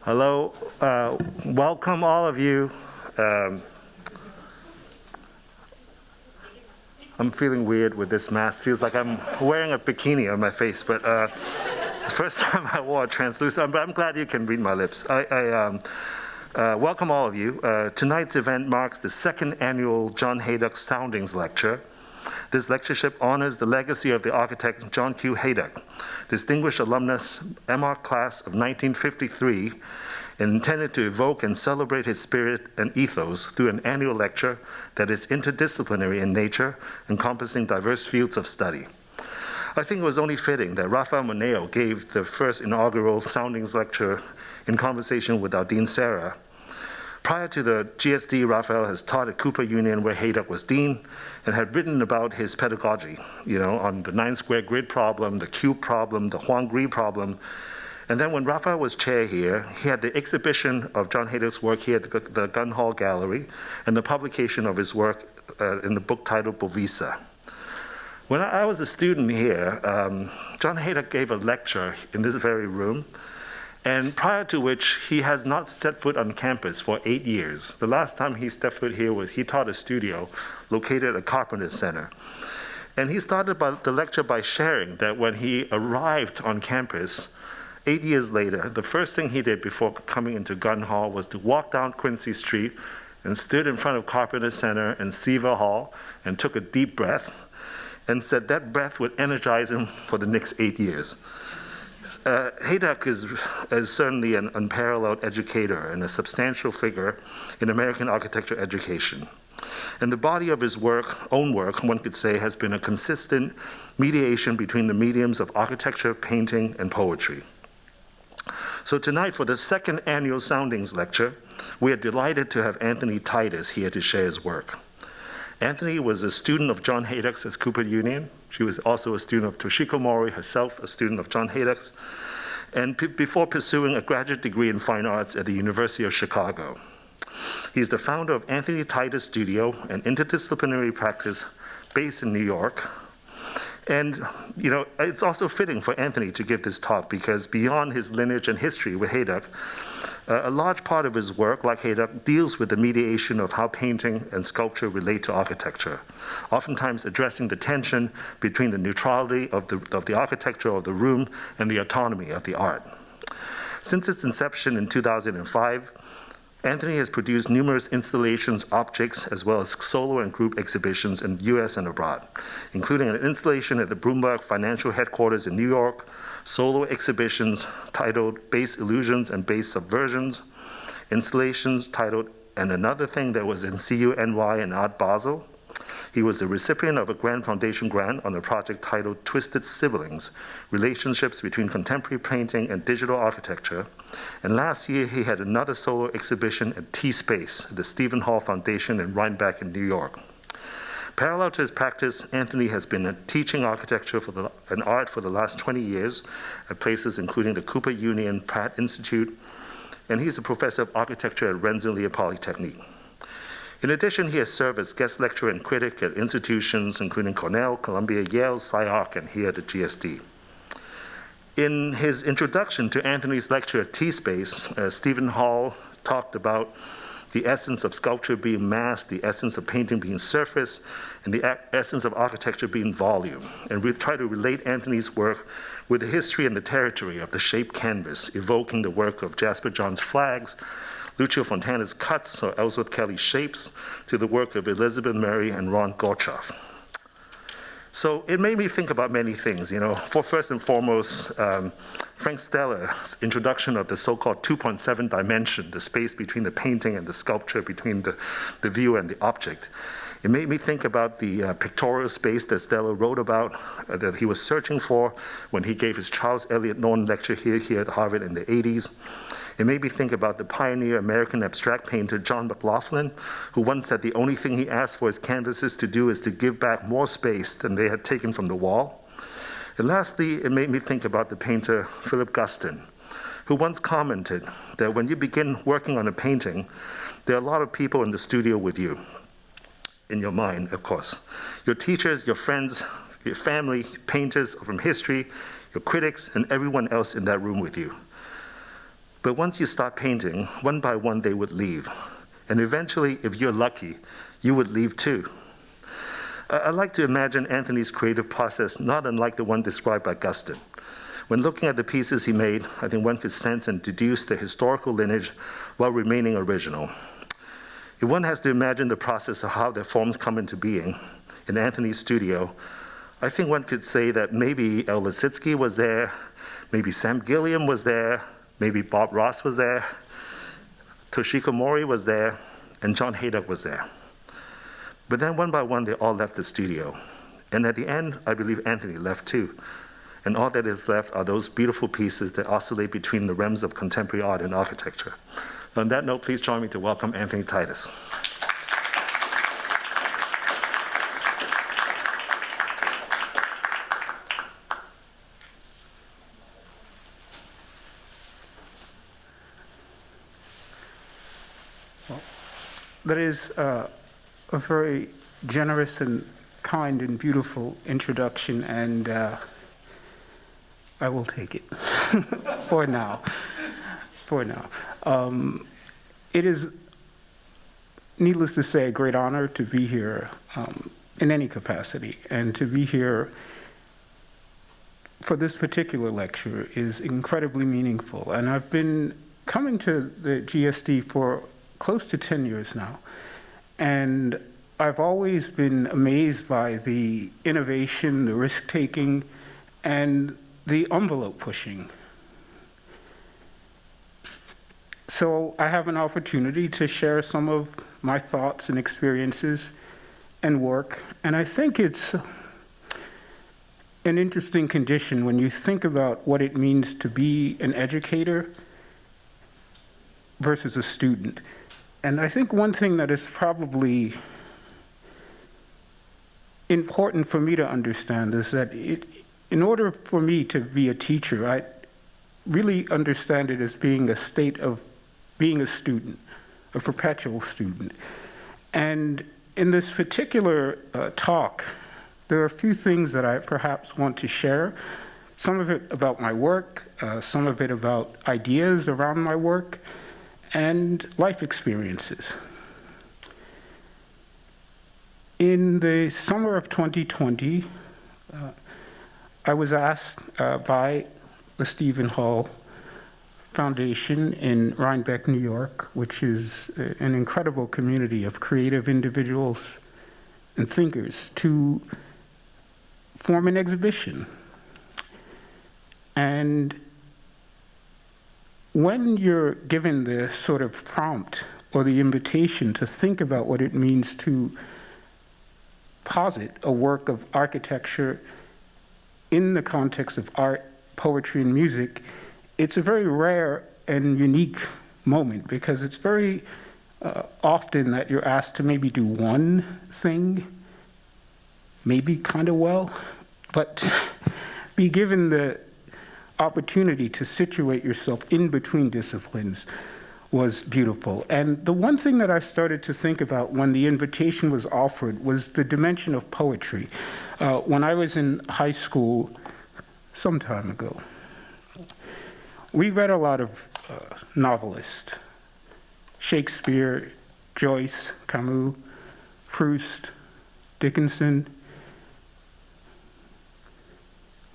Hello, welcome all of you. I'm feeling weird with this mask. Feels like I'm wearing a bikini on my face, but it's the first time I wore a translucent, but I'm glad you can read my lips. Welcome all of you. Tonight's event marks the second annual John Hejduk Soundings Lecture. This lectureship honors the legacy of the architect John Q. Hejduk, distinguished alumnus MArch class of 1953, and intended to evoke and celebrate his spirit and ethos through an annual lecture that is interdisciplinary in nature, encompassing diverse fields of study. I think it was only fitting that Rafael Moneo gave the first inaugural Soundings lecture in conversation with our Dean Sarah. Prior to the GSD, Rafael has taught at Cooper Union, where Hejduk was dean, and had written about his pedagogy, on the 9-square grid problem, the cube problem, the Huang-Gri problem. And then when Rafael was chair here, he had the exhibition of John Hejduk's work here at the Gun Hall Gallery, and the publication of his work in the book titled Bovisa. When I was a student here, John Hejduk gave a lecture in this very room, and prior to which he has not set foot on campus for 8 years. The last time he stepped foot here was he taught a studio located at Carpenter Center. And he started the lecture by sharing that when he arrived on campus 8 years later, the first thing he did before coming into Gun Hall was to walk down Quincy Street and stood in front of Carpenter Center and Seaver Hall and took a deep breath and said that breath would energize him for the next 8 years. Hejduk is certainly an unparalleled educator and a substantial figure in American architecture education. And the body of his own work, one could say, has been a consistent mediation between the mediums of architecture, painting, and poetry. So tonight, for the second annual Soundings Lecture, we are delighted to have Anthony Titus here to share his work. Anthony was a student of John Hejduk's at Cooper Union. She was also a student of Toshiko Mori, herself a student of John Hejduk's, and before pursuing a graduate degree in fine arts at the University of Chicago. He's the founder of Anthony Titus Studio, an interdisciplinary practice based in New York. And it's also fitting for Anthony to give this talk because beyond his lineage and history with Hejduk, a large part of his work, like Hejduk, deals with the mediation of how painting and sculpture relate to architecture, oftentimes addressing the tension between the neutrality of the architecture of the room and the autonomy of the art. Since its inception in 2005, Anthony has produced numerous installations, objects, as well as solo and group exhibitions in the US and abroad, including an installation at the Bloomberg Financial Headquarters in New York, solo exhibitions titled Base Illusions and Base Subversions, installations titled And Another Thing that was in CUNY and Art Basel. He was the recipient of a Grand Foundation grant on a project titled Twisted Siblings, Relationships Between Contemporary Painting and Digital Architecture. And last year, he had another solo exhibition at T-Space, the Stephen Hall Foundation in Rhinebeck in New York. Parallel to his practice, Anthony has been teaching architecture and art for the last 20 years at places including the Cooper Union Pratt Institute, and he's a professor of architecture at Rensselaer Polytechnic. In addition, he has served as guest lecturer and critic at institutions including Cornell, Columbia, Yale, SciArc, and here at the GSD. In his introduction to Anthony's lecture at T-Space, Stephen Hall talked about the essence of sculpture being mass, the essence of painting being surface, and the essence of architecture being volume. And we try to relate Anthony's work with the history and the territory of the shaped canvas, evoking the work of Jasper John's flags, Lucio Fontana's cuts, or Ellsworth Kelly's shapes, to the work of Elizabeth Murray and Ron Gorchoff. So it made me think about many things. For first and foremost, Frank Steller's introduction of the so-called 2.7 dimension, the space between the painting and the sculpture, between the viewer and the object. It made me think about the pictorial space that Steller wrote about, that he was searching for when he gave his Charles Eliot Norton lecture here at Harvard in the 80s. It made me think about the pioneer American abstract painter John McLaughlin, who once said the only thing he asked for his canvases to do is to give back more space than they had taken from the wall. And lastly, it made me think about the painter Philip Guston, who once commented that when you begin working on a painting, there are a lot of people in the studio with you, in your mind, of course. Your teachers, your friends, your family, painters from history, your critics, and everyone else in that room with you. But once you start painting, one by one they would leave. And eventually, if you're lucky, you would leave too. I like to imagine Anthony's creative process not unlike the one described by Guston. When looking at the pieces he made, I think one could sense and deduce the historical lineage while remaining original. If one has to imagine the process of how their forms come into being in Anthony's studio, I think one could say that maybe El Lissitzky was there, maybe Sam Gilliam was there, maybe Bob Ross was there, Toshiko Mori was there, and John Hejduk was there. But then one by one, they all left the studio. And at the end, I believe Anthony left too. And all that is left are those beautiful pieces that oscillate between the realms of contemporary art and architecture. On that note, please join me to welcome Anthony Titus. Well, that is a very generous and kind and beautiful introduction, and I will take it for now. It is, needless to say, a great honor to be here in any capacity, and to be here for this particular lecture is incredibly meaningful. And I've been coming to the GSD for close to 10 years now, and I've always been amazed by the innovation, the risk-taking, and the envelope pushing. So I have an opportunity to share some of my thoughts and experiences and work, and I think it's an interesting condition when you think about what it means to be an educator versus a student. And I think one thing that is probably important for me to understand is that in order for me to be a teacher, I really understand it as being a state of being a student, a perpetual student. And in this particular talk, there are a few things that I perhaps want to share. Some of it about my work, some of it about ideas around my work, and life experiences. In the summer of 2020, I was asked by the Stephen Hall Foundation in Rhinebeck, New York, which is an incredible community of creative individuals and thinkers, to form an exhibition. And when you're given the sort of prompt or the invitation to think about what it means to posit a work of architecture in the context of art, poetry, and music, it's a very rare and unique moment, because it's very often that you're asked to maybe do one thing, maybe kind of well, but be given the opportunity to situate yourself in between disciplines was beautiful. And the one thing that I started to think about when the invitation was offered was the dimension of poetry. When I was in high school, some time ago, we read a lot of novelists: Shakespeare, Joyce, Camus, Proust, Dickinson,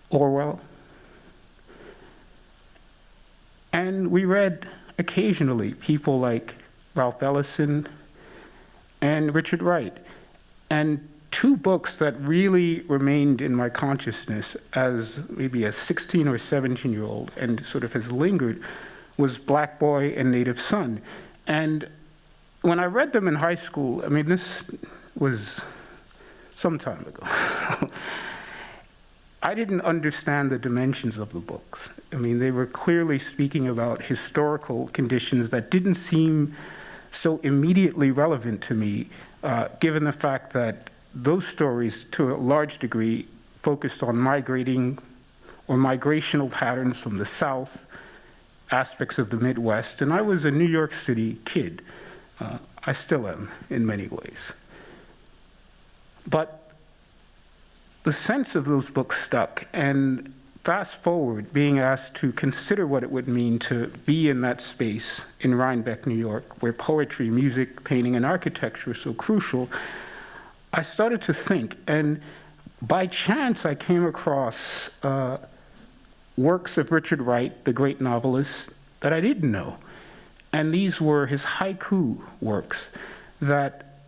Orwell. And we read occasionally people like Ralph Ellison and Richard Wright. And two books that really remained in my consciousness as maybe a 16 or 17-year-old and sort of has lingered was Black Boy and Native Son. And when I read them in high school, I mean, this was some time ago, I didn't understand the dimensions of the books. I mean, they were clearly speaking about historical conditions that didn't seem so immediately relevant to me, given the fact that those stories, to a large degree, focused on migrating or migrational patterns from the South, aspects of the Midwest, and I was a New York City kid. I still am in many ways. But the sense of those books stuck, and fast forward, being asked to consider what it would mean to be in that space in Rhinebeck, New York, where poetry, music, painting, and architecture are so crucial, I started to think, and by chance I came across works of Richard Wright, the great novelist, that I didn't know. And these were his haiku works that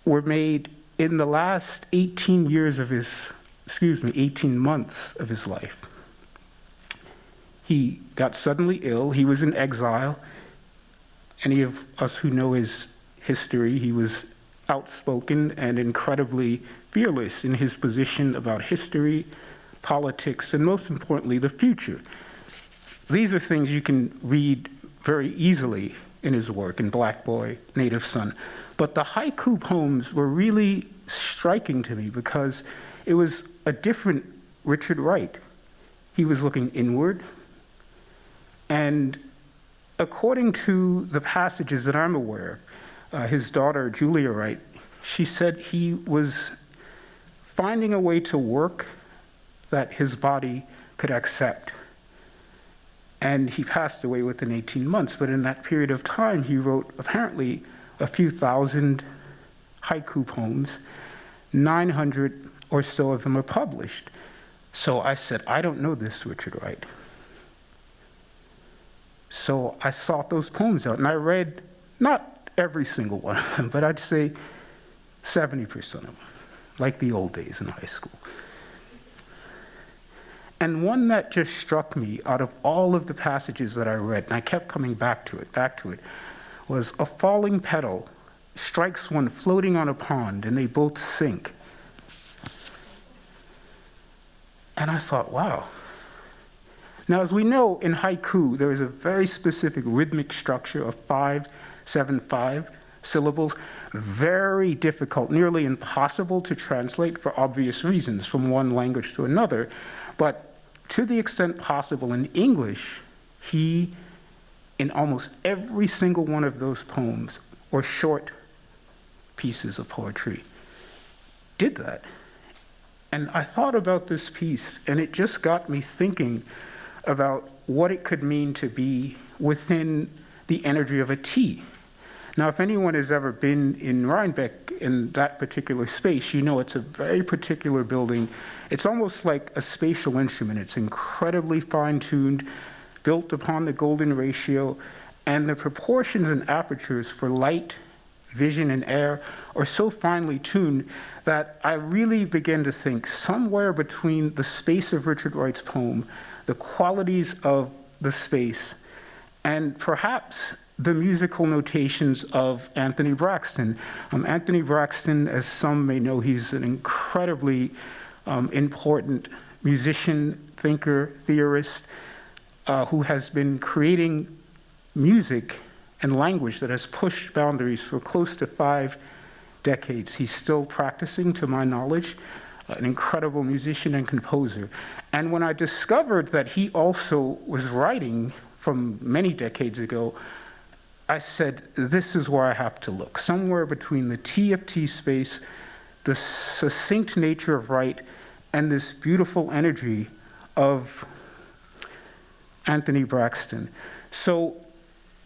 were made in the last 18 years of his, 18 months of his life. He got suddenly ill, he was in exile. Any of us who know his history, he was outspoken and incredibly fearless in his position about history, politics, and most importantly, the future. These are things you can read very easily in his work, in Black Boy, Native Son. But the haiku poems were really striking to me because it was a different Richard Wright. He was looking inward, and according to the passages that I'm aware of, his daughter, Julia Wright, she said he was finding a way to work that his body could accept. And he passed away within 18 months, but in that period of time, he wrote apparently a few thousand haiku poems. 900 or so of them are published. So I said, I don't know this Richard Wright. So I sought those poems out, and I read not every single one of them, but I'd say 70% of them, like the old days in high school. And one that just struck me out of all of the passages that I read, and I kept coming back to it, was a falling petal strikes one floating on a pond, and they both sink. And I thought, wow. Now, as we know, in haiku, there is a very specific rhythmic structure of 5, 7, 5 syllables, very difficult, nearly impossible to translate for obvious reasons from one language to another. But to the extent possible in English, he, in almost every single one of those poems, or short pieces of poetry, did that. And I thought about this piece, and it just got me thinking about what it could mean to be within the energy of a tea. Now, if anyone has ever been in Rhinebeck in that particular space, you know it's a very particular building. It's almost like a spatial instrument. It's incredibly fine-tuned, built upon the golden ratio, and the proportions and apertures for light, vision, and air are so finely tuned that I really began to think somewhere between the space of Richard Wright's poem, the qualities of the space, and perhaps the musical notations of Anthony Braxton. Anthony Braxton, as some may know, he's an incredibly important musician, thinker, theorist, who has been creating music and language that has pushed boundaries for close to 5 decades. He's still practicing, to my knowledge, an incredible musician and composer. And when I discovered that he also was writing from many decades ago, I said, this is where I have to look, somewhere between the T of T space, the succinct nature of Wright, and this beautiful energy of Anthony Braxton. So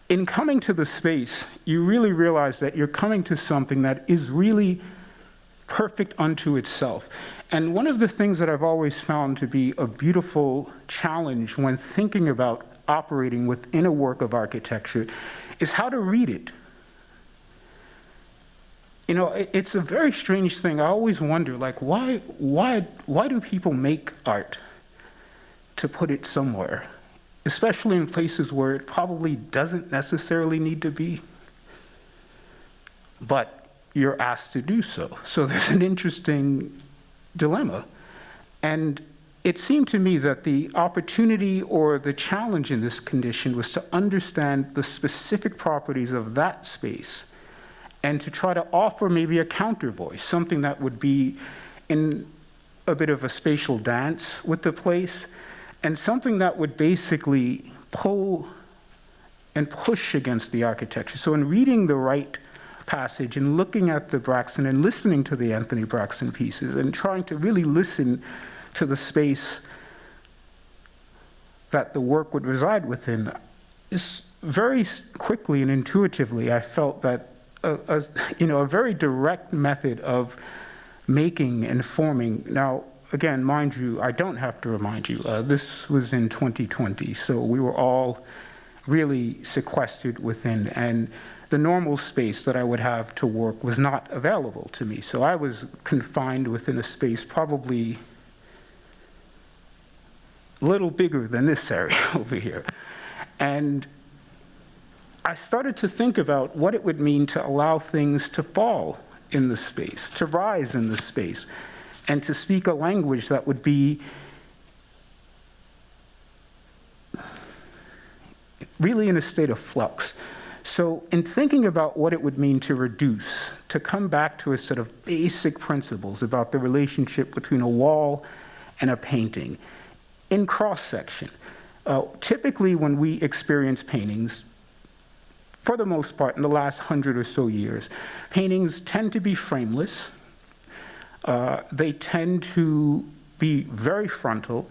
in coming to the space, you really realize that you're coming to something that is really perfect unto itself. And one of the things that I've always found to be a beautiful challenge when thinking about operating within a work of architecture is how to read it. You know, it's a very strange thing. I always wonder, like, why do people make art to put it somewhere, especially in places where it probably doesn't necessarily need to be, but you're asked to do so. So there's an interesting dilemma. And it seemed to me that the opportunity or the challenge in this condition was to understand the specific properties of that space and to try to offer maybe a counter voice, something that would be in a bit of a spatial dance with the place, and something that would basically pull and push against the architecture. So in reading the Wright passage and looking at the Braxton and listening to the Anthony Braxton pieces and trying to really listen to the space that the work would reside within, is very quickly and intuitively, I felt that a very direct method of making and forming. Now, again, mind you, I don't have to remind you, this was in 2020, so we were all really sequestered within, and the normal space that I would have to work was not available to me. So I was confined within a space probably a little bigger than this area over here. And I started to think about what it would mean to allow things to fall in the space, to rise in the space, and to speak a language that would be really in a state of flux. So in thinking about what it would mean to reduce, to come back to a set of basic principles about the relationship between a wall and a painting, in cross-section. Typically when we experience paintings, for the most part in the last 100 or so years, paintings tend to be frameless. They tend to be very frontal.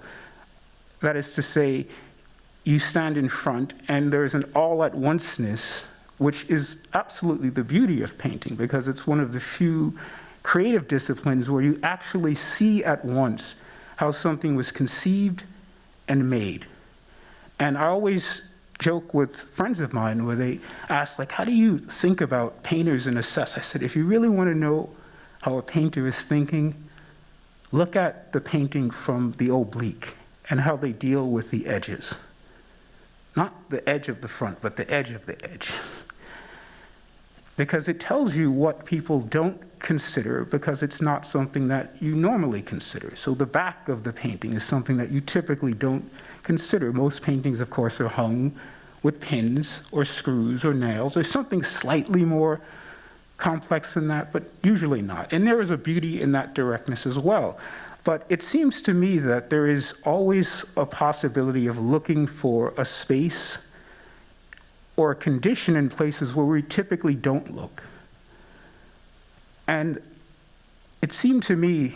That is to say, you stand in front and there's an all-at-onceness, which is absolutely the beauty of painting, because it's one of the few creative disciplines where you actually see at once how something was conceived and made. And I always joke with friends of mine where they ask, like, how do you think about painters and assess? I said, if you really want to know how a painter is thinking, look at the painting from the oblique and how they deal with the edges. Not the edge of the front, but the edge of the edge. Because it tells you what people don't consider, because it's not something that you normally consider. So the back of the painting is something that you typically don't consider. Most paintings, of course, are hung with pins or screws or nails or something slightly more complex than that, but usually not. And there is a beauty in that directness as well. But it seems to me that there is always a possibility of looking for a space or a condition in places where we typically don't look. And it seemed to me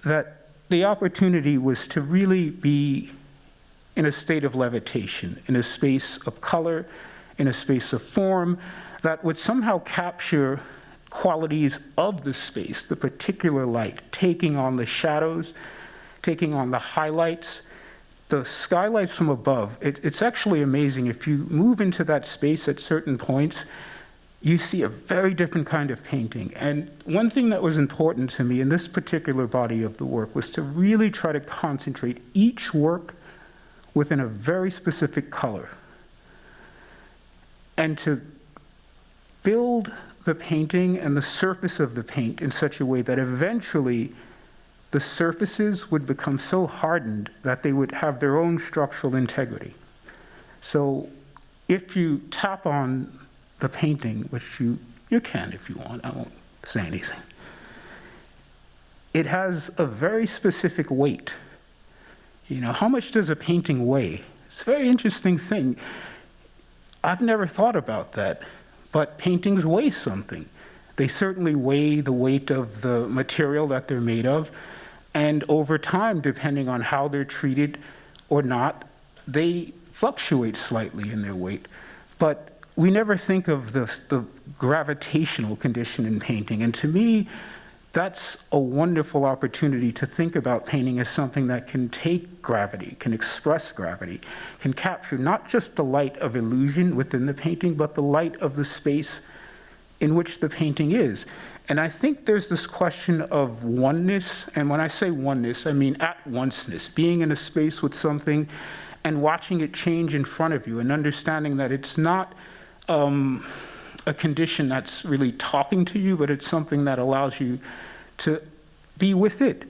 that the opportunity was to really be in a state of levitation, in a space of color, in a space of form, that would somehow capture qualities of the space, the particular light, taking on the shadows, taking on the highlights, the skylights from above. It's actually amazing. If you move into that space at certain points, you see a very different kind of painting. And one thing that was important to me in this particular body of the work was to really try to concentrate each work within a very specific color, and to build the painting and the surface of the paint in such a way that eventually the surfaces would become so hardened that they would have their own structural integrity. So if you tap on the painting, which you can if you want, I won't say anything, it has a very specific weight. You know, how much does a painting weigh? It's a very interesting thing. I've never thought about that. But paintings weigh something. They certainly weigh the weight of the material that they're made of, and over time, depending on how they're treated or not, they fluctuate slightly in their weight. But we never think of the gravitational condition in painting, and to me, that's a wonderful opportunity to think about painting as something that can take gravity, can express gravity, can capture not just the light of illusion within the painting, but the light of the space in which the painting is. And I think there's this question of oneness, and when I say oneness, I mean at-onceness, being in a space with something and watching it change in front of you, and understanding that it's not a condition that's really talking to you, but it's something that allows you to be with it.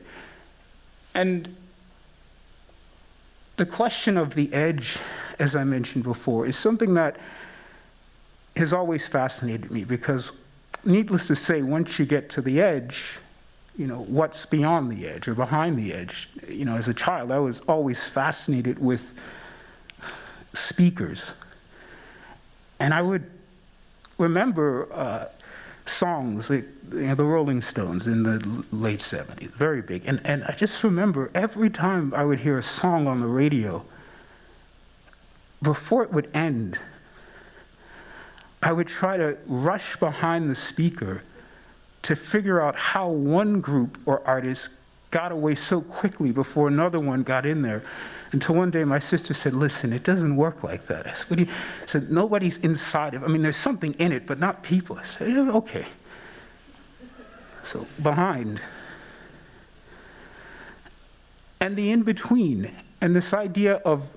And the question of the edge, as I mentioned before, is something that has always fascinated me, because needless to say, once you get to the edge, you know, what's beyond the edge or behind the edge? You know, as a child, I was always fascinated with speakers. And I would remember songs, like, the Rolling Stones in the late 70s, very big. And I just remember every time I would hear a song on the radio, before it would end, I would try to rush behind the speaker to figure out how one group or artist got away so quickly before another one got in there. Until one day my sister said, listen, it doesn't work like that. I said, what do you? I said, nobody's inside of it. I mean, there's something in it, but not people. I said, yeah, okay. So behind. And the in-between, and this idea of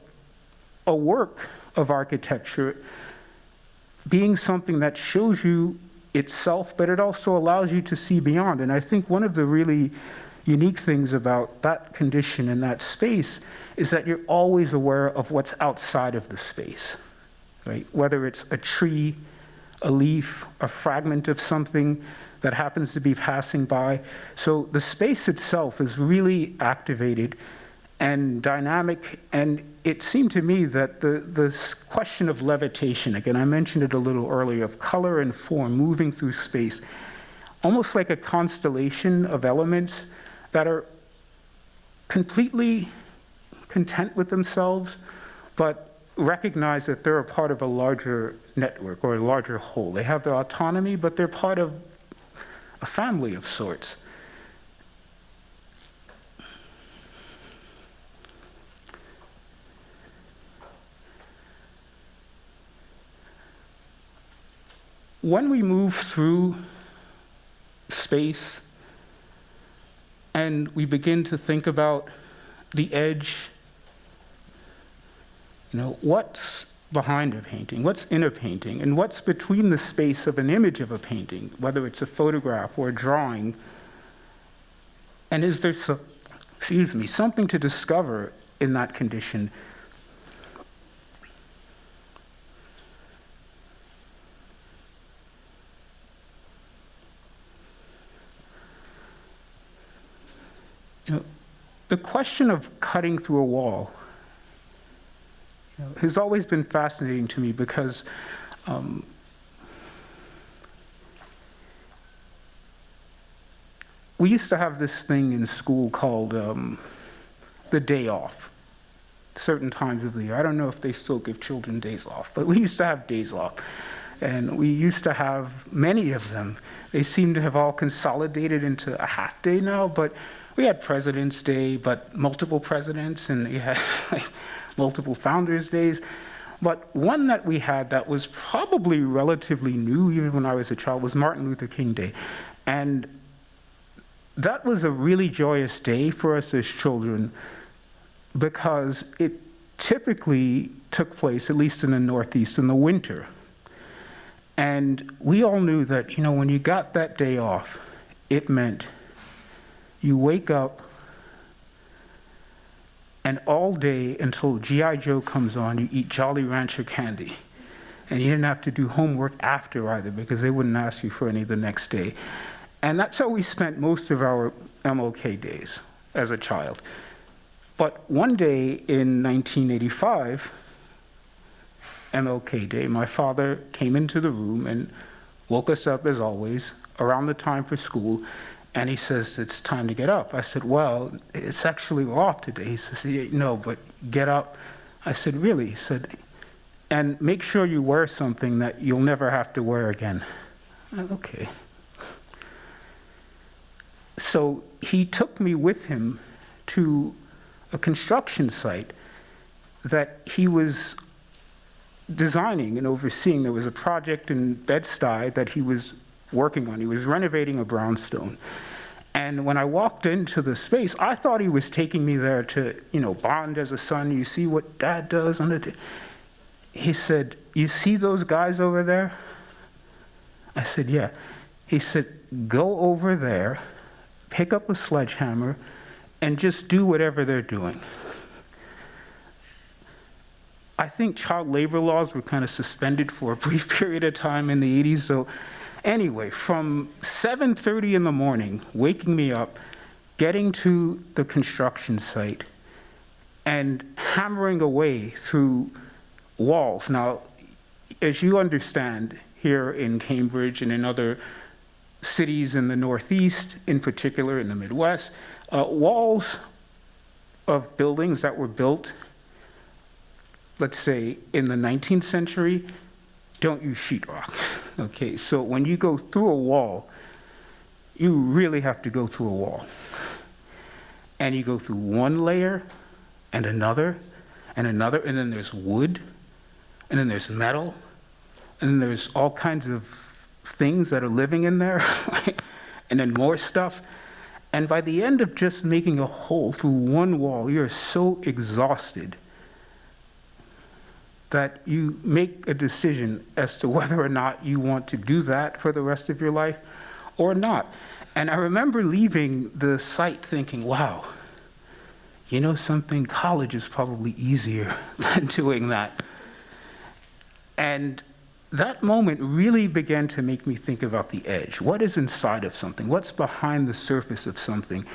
a work of architecture being something that shows you itself, but it also allows you to see beyond. And I think one of the really unique things about that condition and that space is that you're always aware of what's outside of the space, right? Whether it's a tree, a leaf, a fragment of something that happens to be passing by. So the space itself is really activated and dynamic, and it seemed to me that the question of levitation, again, I mentioned it a little earlier, of color and form moving through space, almost like a constellation of elements that are completely content with themselves, but recognize that they're a part of a larger network or a larger whole. They have their autonomy, but they're part of a family of sorts. When we move through space and we begin to think about the edge, what's behind a painting, what's in a painting, and what's between the space of an image of a painting, whether it's a photograph or a drawing, and is there something to discover in that condition? The question of cutting through a wall has always been fascinating to me because we used to have this thing in school called the day off, certain times of the year. I don't know if they still give children days off, but we used to have days off. And we used to have many of them. They seem to have all consolidated into a half day now, but we had President's Day, but multiple presidents, and we had multiple Founders' Days. But one that we had that was probably relatively new, even when I was a child, was Martin Luther King Day. And that was a really joyous day for us as children because it typically took place, at least in the Northeast, in the winter. And we all knew that, when you got that day off, it meant you wake up and all day until G.I. Joe comes on, you eat Jolly Rancher candy. And you didn't have to do homework after either because they wouldn't ask you for any the next day. And that's how we spent most of our MLK days as a child. But one day in 1985, MLK Day, my father came into the room and woke us up as always around the time for school. And he says, it's time to get up. I said, well, it's actually off today. He says, yeah, no, but get up. I said, really? He said, and make sure you wear something that you'll never have to wear again. Okay. So he took me with him to a construction site that he was designing and overseeing. There was a project in Bed-Stuy that he was working on. He was renovating a brownstone. And when I walked into the space, I thought he was taking me there to, bond as a son. You see what Dad does on the. He said, you see those guys over there? I said, yeah. He said, go over there, pick up a sledgehammer, and just do whatever they're doing. I think child labor laws were kind of suspended for a brief period of time in the 80s. So anyway, from 7:30 in the morning, waking me up, getting to the construction site, and hammering away through walls. Now, as you understand, here in Cambridge and in other cities in the Northeast, in particular in the Midwest, walls of buildings that were built, let's say, in the 19th century, don't use sheetrock. Okay, so when you go through a wall, you really have to go through a wall. And you go through one layer, and another, and another, and then there's wood, and then there's metal, and then there's all kinds of things that are living in there, and then more stuff. And by the end of just making a hole through one wall, you're so exhausted that you make a decision as to whether or not you want to do that for the rest of your life or not. And I remember leaving the site thinking, wow, you know something, college is probably easier than doing that. And that moment really began to make me think about the edge. What is inside of something? What's behind the surface of something?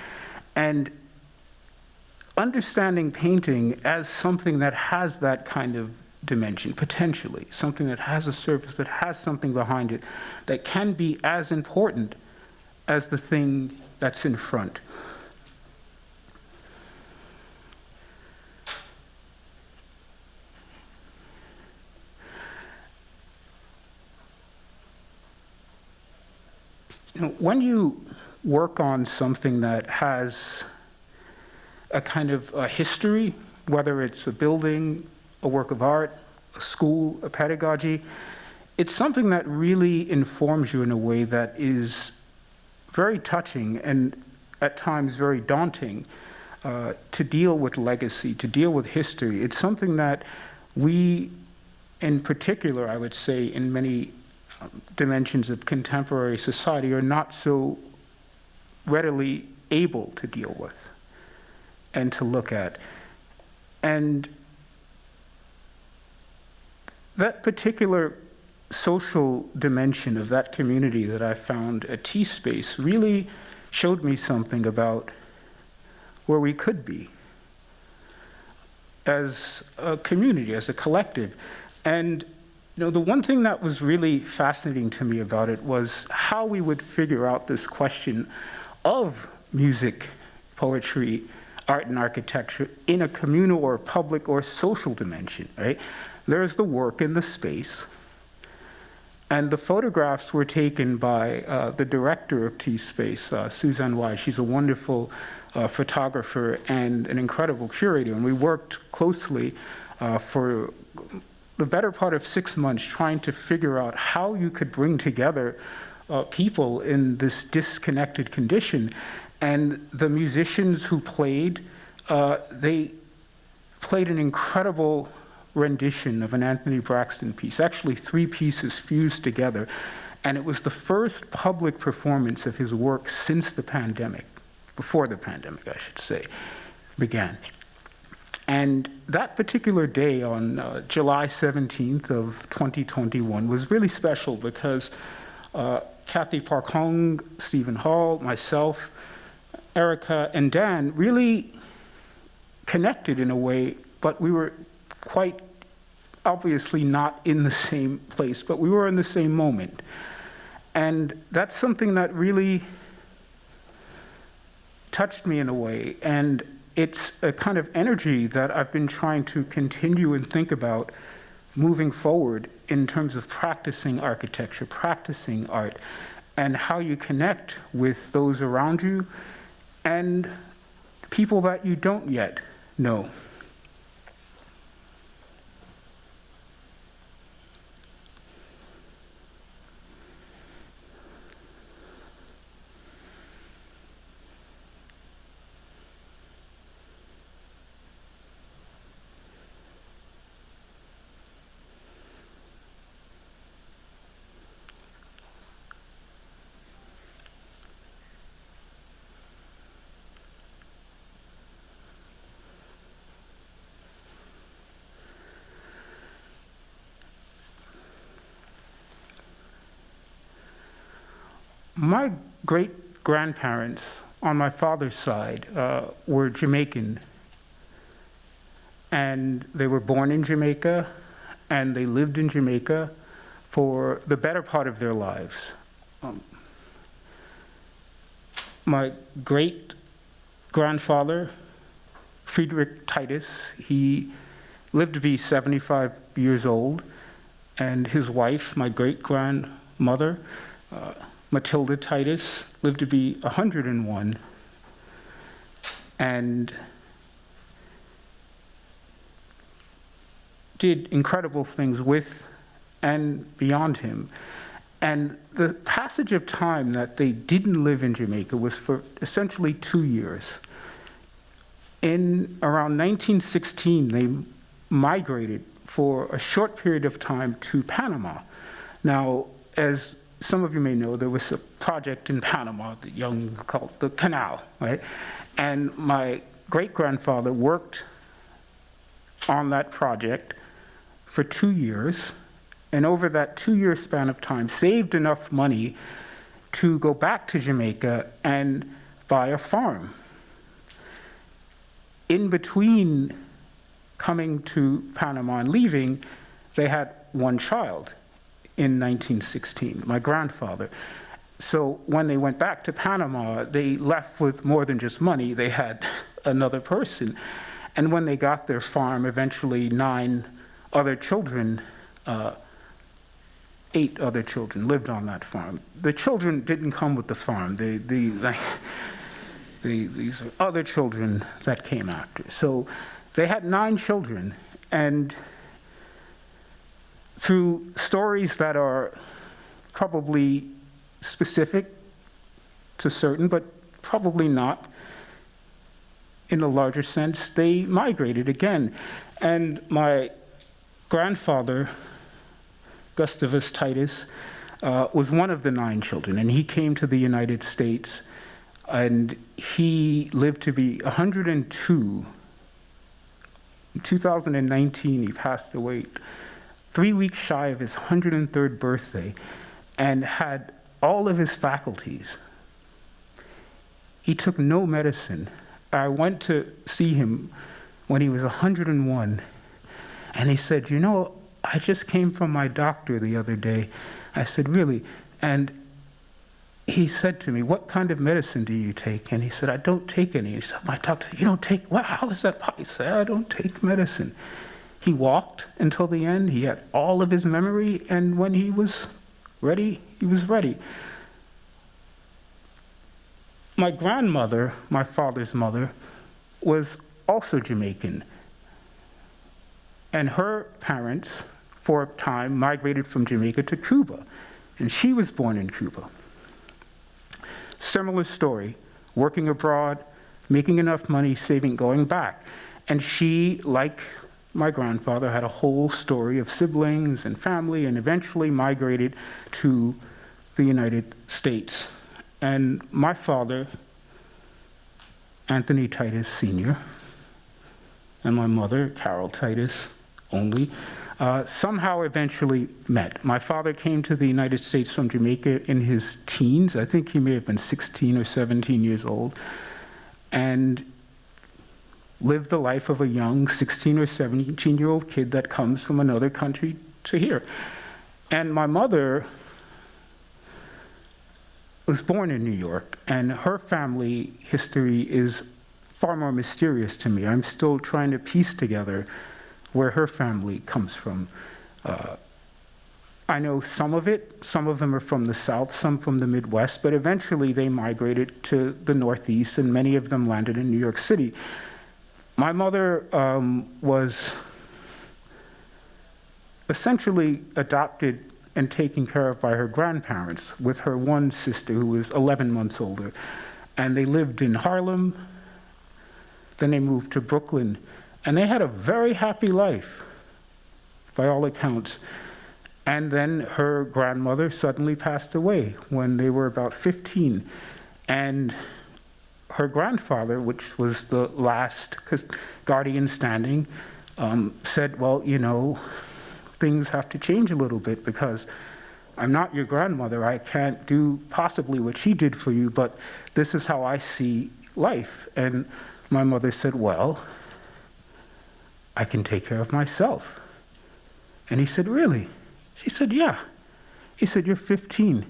And understanding painting as something that has that kind of dimension, potentially, something that has a surface, that has something behind it, that can be as important as the thing that's in front. You know, when you work on something that has a kind of a history, whether it's a building, a work of art, a school, a pedagogy, it's something that really informs you in a way that is very touching and at times very daunting to deal with legacy, to deal with history. It's something that we, in particular, I would say, in many dimensions of contemporary society, are not so readily able to deal with and to look at. And that particular social dimension of that community that I found at T-Space really showed me something about where we could be as a community, as a collective. And you know, the one thing that was really fascinating to me about it was how we would figure out this question of music, poetry, art and architecture in a communal or public or social dimension, right? There's the work in the space, and the photographs were taken by the director of T-Space, Suzanne Wise. She's a wonderful photographer and an incredible curator, and we worked closely for the better part of 6 months trying to figure out how you could bring together people in this disconnected condition. And the musicians who played, they played an incredible rendition of an Anthony Braxton piece, actually 3 pieces fused together. And it was the first public performance of his work since the pandemic, before the pandemic, I should say, began. And that particular day on July 17th of 2021 was really special because Kathy Park Hong, Stephen Hall, myself, Erica, and Dan really connected in a way, but we were quite obviously not in the same place, but we were in the same moment. And that's something that really touched me in a way. And it's a kind of energy that I've been trying to continue and think about moving forward in terms of practicing architecture, practicing art, and how you connect with those around you and people that you don't yet know. My great-grandparents on my father's side were Jamaican, and they were born in Jamaica, and they lived in Jamaica for the better part of their lives. my great-grandfather, Friedrich Titus, he lived to be 75 years old, and his wife, my great-grandmother, Matilda Titus, lived to be 101, and did incredible things with and beyond him. And the passage of time that they didn't live in Jamaica was for essentially 2 years. In around 1916, they migrated for a short period of time to Panama. Now, as some of you may know, there was a project in Panama called the Canal, right? And my great-grandfather worked on that project for 2 years, and over that 2-year span of time, saved enough money to go back to Jamaica and buy a farm. In between coming to Panama and leaving, they had one child in 1916, my grandfather. So when they went back to Panama, they left with more than just money. They had another person. And when they got their farm, eventually 8 other children lived on that farm. The children didn't come with the farm. These are other children that came after. So they had 9 children, and through stories that are probably specific to certain, but probably not in a larger sense, they migrated again. And my grandfather, Gustavus Titus, was one of the 9 children, and he came to the United States, and he lived to be 102. In 2019, he passed away 3 weeks shy of his 103rd birthday, and had all of his faculties. He took no medicine. I went to see him when he was 101, and he said, "You know, I just came from my doctor the other day." I said, "Really?" And he said to me, "What kind of medicine do you take?" And he said, "I don't take any." He said, "My doctor, you don't take, what? How is that possible?" He said, "I don't take medicine." He walked until the end. He had all of his memory, and when he was ready, he was ready. My grandmother, my father's mother, was also Jamaican. And her parents, for a time, migrated from Jamaica to Cuba. And she was born in Cuba. Similar story, working abroad, making enough money, saving, going back. And she, like my grandfather, had a whole story of siblings and family, and eventually migrated to the United States. And my father, Anthony Titus Sr., and my mother, Carol Titus, only, somehow eventually met. My father came to the United States from Jamaica in his teens. I think he may have been 16 or 17 years old, and lived the life of a young 16 or 17-year-old kid that comes from another country to here. And my mother was born in New York, and her family history is far more mysterious to me. I'm still trying to piece together where her family comes from. I know some of it. Some of them are from the South, some from the Midwest, but eventually they migrated to the Northeast, and many of them landed in New York City. My mother was essentially adopted and taken care of by her grandparents, with her one sister who was 11 months older. And they lived in Harlem, then they moved to Brooklyn, and they had a very happy life, by all accounts. And then her grandmother suddenly passed away when they were about 15. And her grandfather, which was the last guardian standing, said, "Well, you know, things have to change a little bit, because I'm not your grandmother. I can't do possibly what she did for you, but this is how I see life." And my mother said, "Well, I can take care of myself." And he said, "Really?" She said, "Yeah." He said, "You're 15. He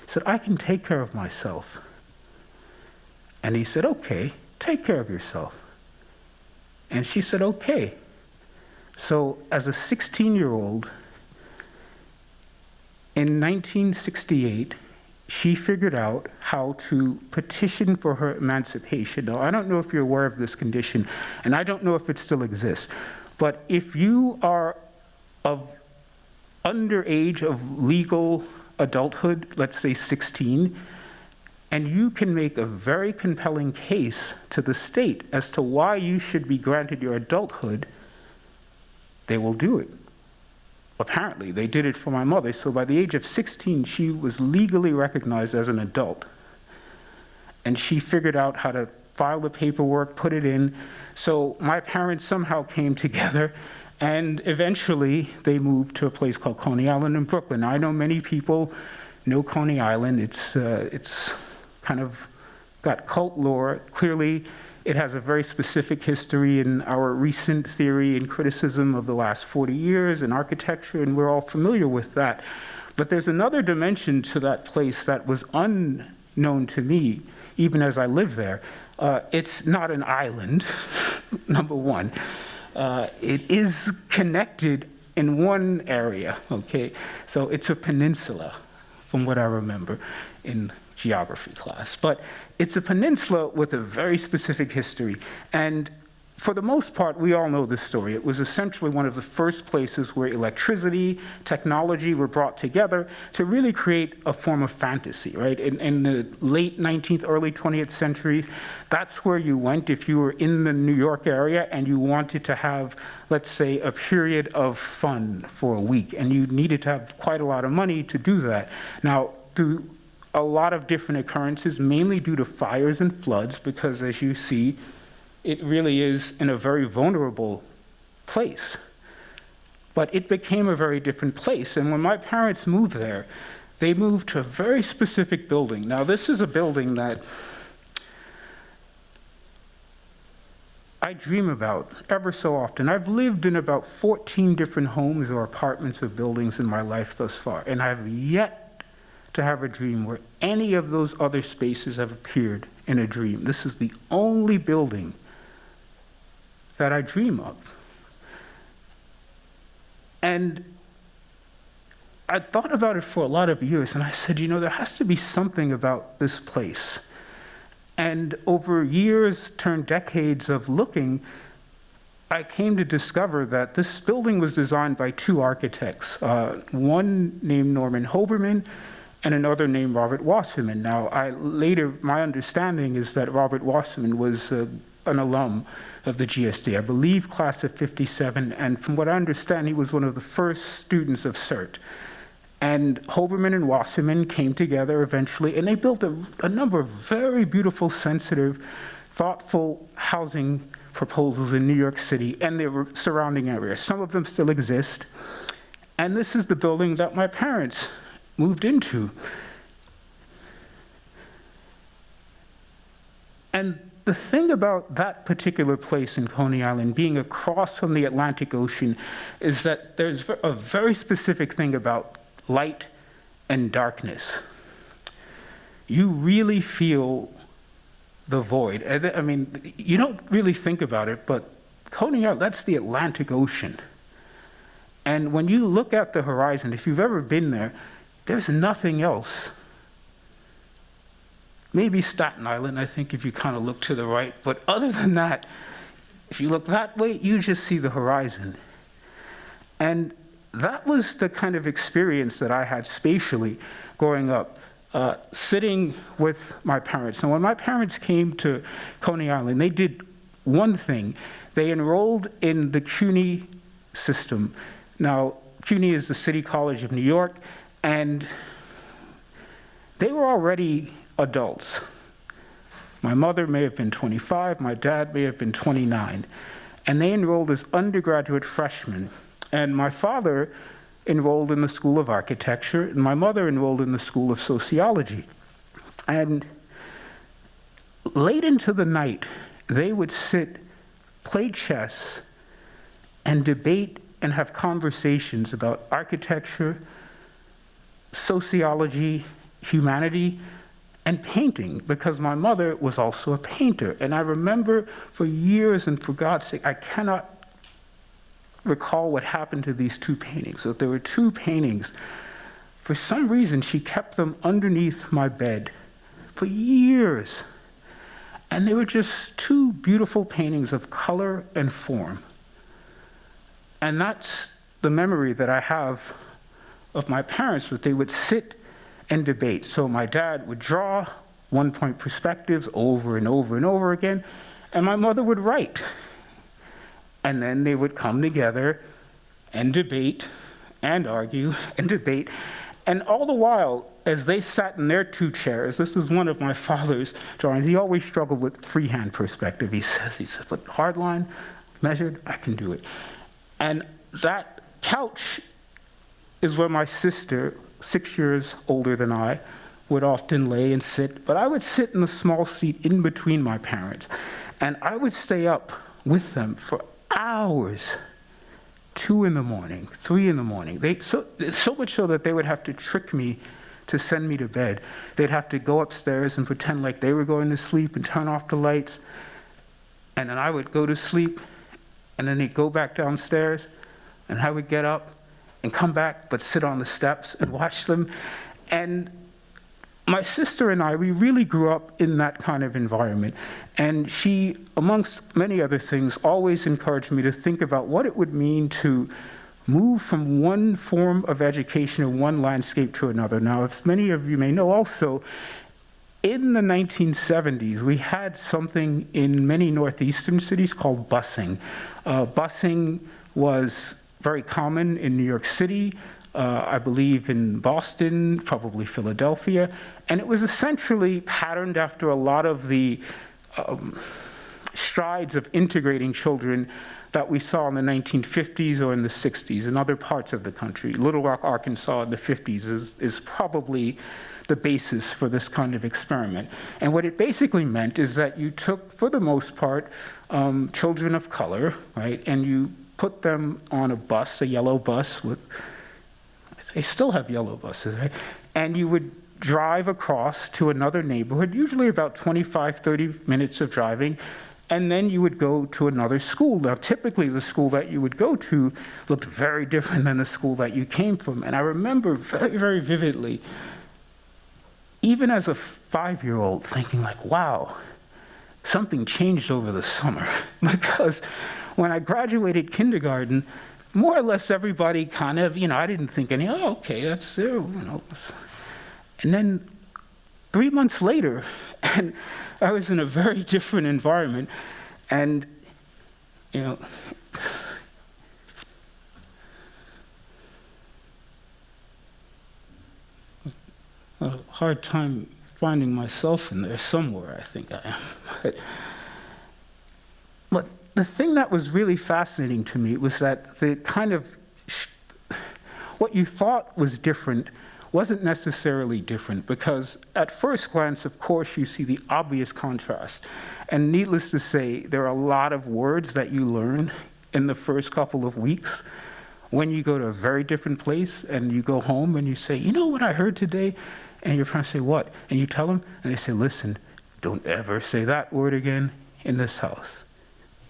said, "I can take care of myself." And he said, okay, take care of yourself. And she said, okay. So as a 16-year-old, in 1968, she figured out how to petition for her emancipation. Now, I don't know if you're aware of this condition, and I don't know if it still exists, but if you are of underage of legal adulthood, let's say 16, and you can make a very compelling case to the state as to why you should be granted your adulthood, they will do it. Apparently, they did it for my mother. So by the age of 16, she was legally recognized as an adult. And she figured out how to file the paperwork, put it in. So my parents somehow came together, and eventually they moved to a place called Coney Island in Brooklyn. Now, I know many people know Coney Island. It's kind of got cult lore. Clearly, it has a very specific history in our recent theory and criticism of the last 40 years in architecture, and we're all familiar with that. But there's another dimension to that place that was unknown to me, even as I lived there. It's not an island, number one. It is connected in one area, okay? So it's a peninsula, from what I remember in geography class. But it's a peninsula with a very specific history. And for the most part, we all know this story. It was essentially one of the first places where electricity, technology were brought together to really create a form of fantasy, right? In the late 19th, early 20th century, that's where you went if you were in the New York area and you wanted to have, let's say, a period of fun for a week. And you needed to have quite a lot of money to do that. Now, through a lot of different occurrences, mainly due to fires and floods, because as you see, it really is in a very vulnerable place. But it became a very different place. And when my parents moved there, they moved to a very specific building. Now, this is a building that I dream about ever so often. I've lived in about 14 different homes or apartments or buildings in my life thus far, and I've yet to have a dream where any of those other spaces have appeared in a dream. This is the only building that I dream of. And I thought about it for a lot of years, and I said, you know, there has to be something about this place. And over years, turned decades of looking, I came to discover that this building was designed by two architects, one named Norman Hoberman and another named Robert Wasserman. Now, my understanding is that Robert Wasserman was an alum of the GSD, I believe class of 57, and from what I understand, he was one of the first students of CERT. And Hoberman and Wasserman came together eventually, and they built a number of very beautiful, sensitive, thoughtful housing proposals in New York City and the surrounding areas. Some of them still exist. And this is the building that my parents moved into. And the thing about that particular place in Coney Island, being across from the Atlantic Ocean, is that there's a very specific thing about light and darkness. You really feel the void. I mean, you don't really think about it, but Coney Island, that's the Atlantic Ocean. And when you look at the horizon, if you've ever been there, there's nothing else. Maybe Staten Island, I think, if you kind of look to the right. But other than that, if you look that way, you just see the horizon. And that was the kind of experience that I had spatially growing up, sitting with my parents. And when my parents came to Coney Island, they did one thing. They enrolled in the CUNY system. Now, CUNY is the City College of New York, and they were already adults. My mother may have been 25, my dad may have been 29, and they enrolled as undergraduate freshmen. And my father enrolled in the School of Architecture, and my mother enrolled in the School of Sociology. And late into the night, they would sit, play chess, and debate and have conversations about architecture, sociology, humanity, and painting, because my mother was also a painter. And I remember for years, and for God's sake, I cannot recall what happened to these two paintings. So there were two paintings. For some reason, she kept them underneath my bed for years. And they were just two beautiful paintings of color and form. And that's the memory that I have of my parents, that they would sit and debate. So my dad would draw one-point perspectives over and over and over again, and my mother would write. And then they would come together and debate and argue and debate. And all the while, as they sat in their two chairs, this is one of my father's drawings. He always struggled with freehand perspective. He says, but hard line, measured, I can do it. And that couch is where my sister, 6 years older than I, would often lay and sit. But I would sit in the small seat in between my parents. And I would stay up with them for hours, 2 in the morning, 3 in the morning. So much so that they would have to trick me to send me to bed. They'd have to go upstairs and pretend like they were going to sleep and turn off the lights. And then I would go to sleep, and then they'd go back downstairs, and I would get up and come back, but sit on the steps and watch them. And my sister and I, we really grew up in that kind of environment. And she, amongst many other things, always encouraged me to think about what it would mean to move from one form of education or one landscape to another. Now, as many of you may know also, in the 1970s, we had something in many northeastern cities called busing. Busing was very common in New York City, I believe in Boston, probably Philadelphia, and it was essentially patterned after a lot of the strides of integrating children that we saw in the 1950s or in the 60s in other parts of the country. Little Rock, Arkansas in the 50s is probably the basis for this kind of experiment. And what it basically meant is that you took, for the most part, children of color, right, and you put them on a bus, a yellow bus with, they still have yellow buses, right? And you would drive across to another neighborhood, usually about 25, 30 minutes of driving, and then you would go to another school. Now, typically the school that you would go to looked very different than the school that you came from. And I remember very, very vividly, even as a 5-year-old, thinking like, wow, something changed over the summer. Because when I graduated kindergarten, more or less everybody kind of, I didn't think any, oh, okay, that's, And then 3 months later, and I was in a very different environment, and, a hard time finding myself in there somewhere, I think I am. But the thing that was really fascinating to me was that the kind of, what you thought was different wasn't necessarily different, because at first glance, of course, you see the obvious contrast. And needless to say, there are a lot of words that you learn in the first couple of weeks when you go to a very different place and you go home and you say, you know what I heard today? And your parents say, what? And you tell them, and they say, listen, don't ever say that word again in this house.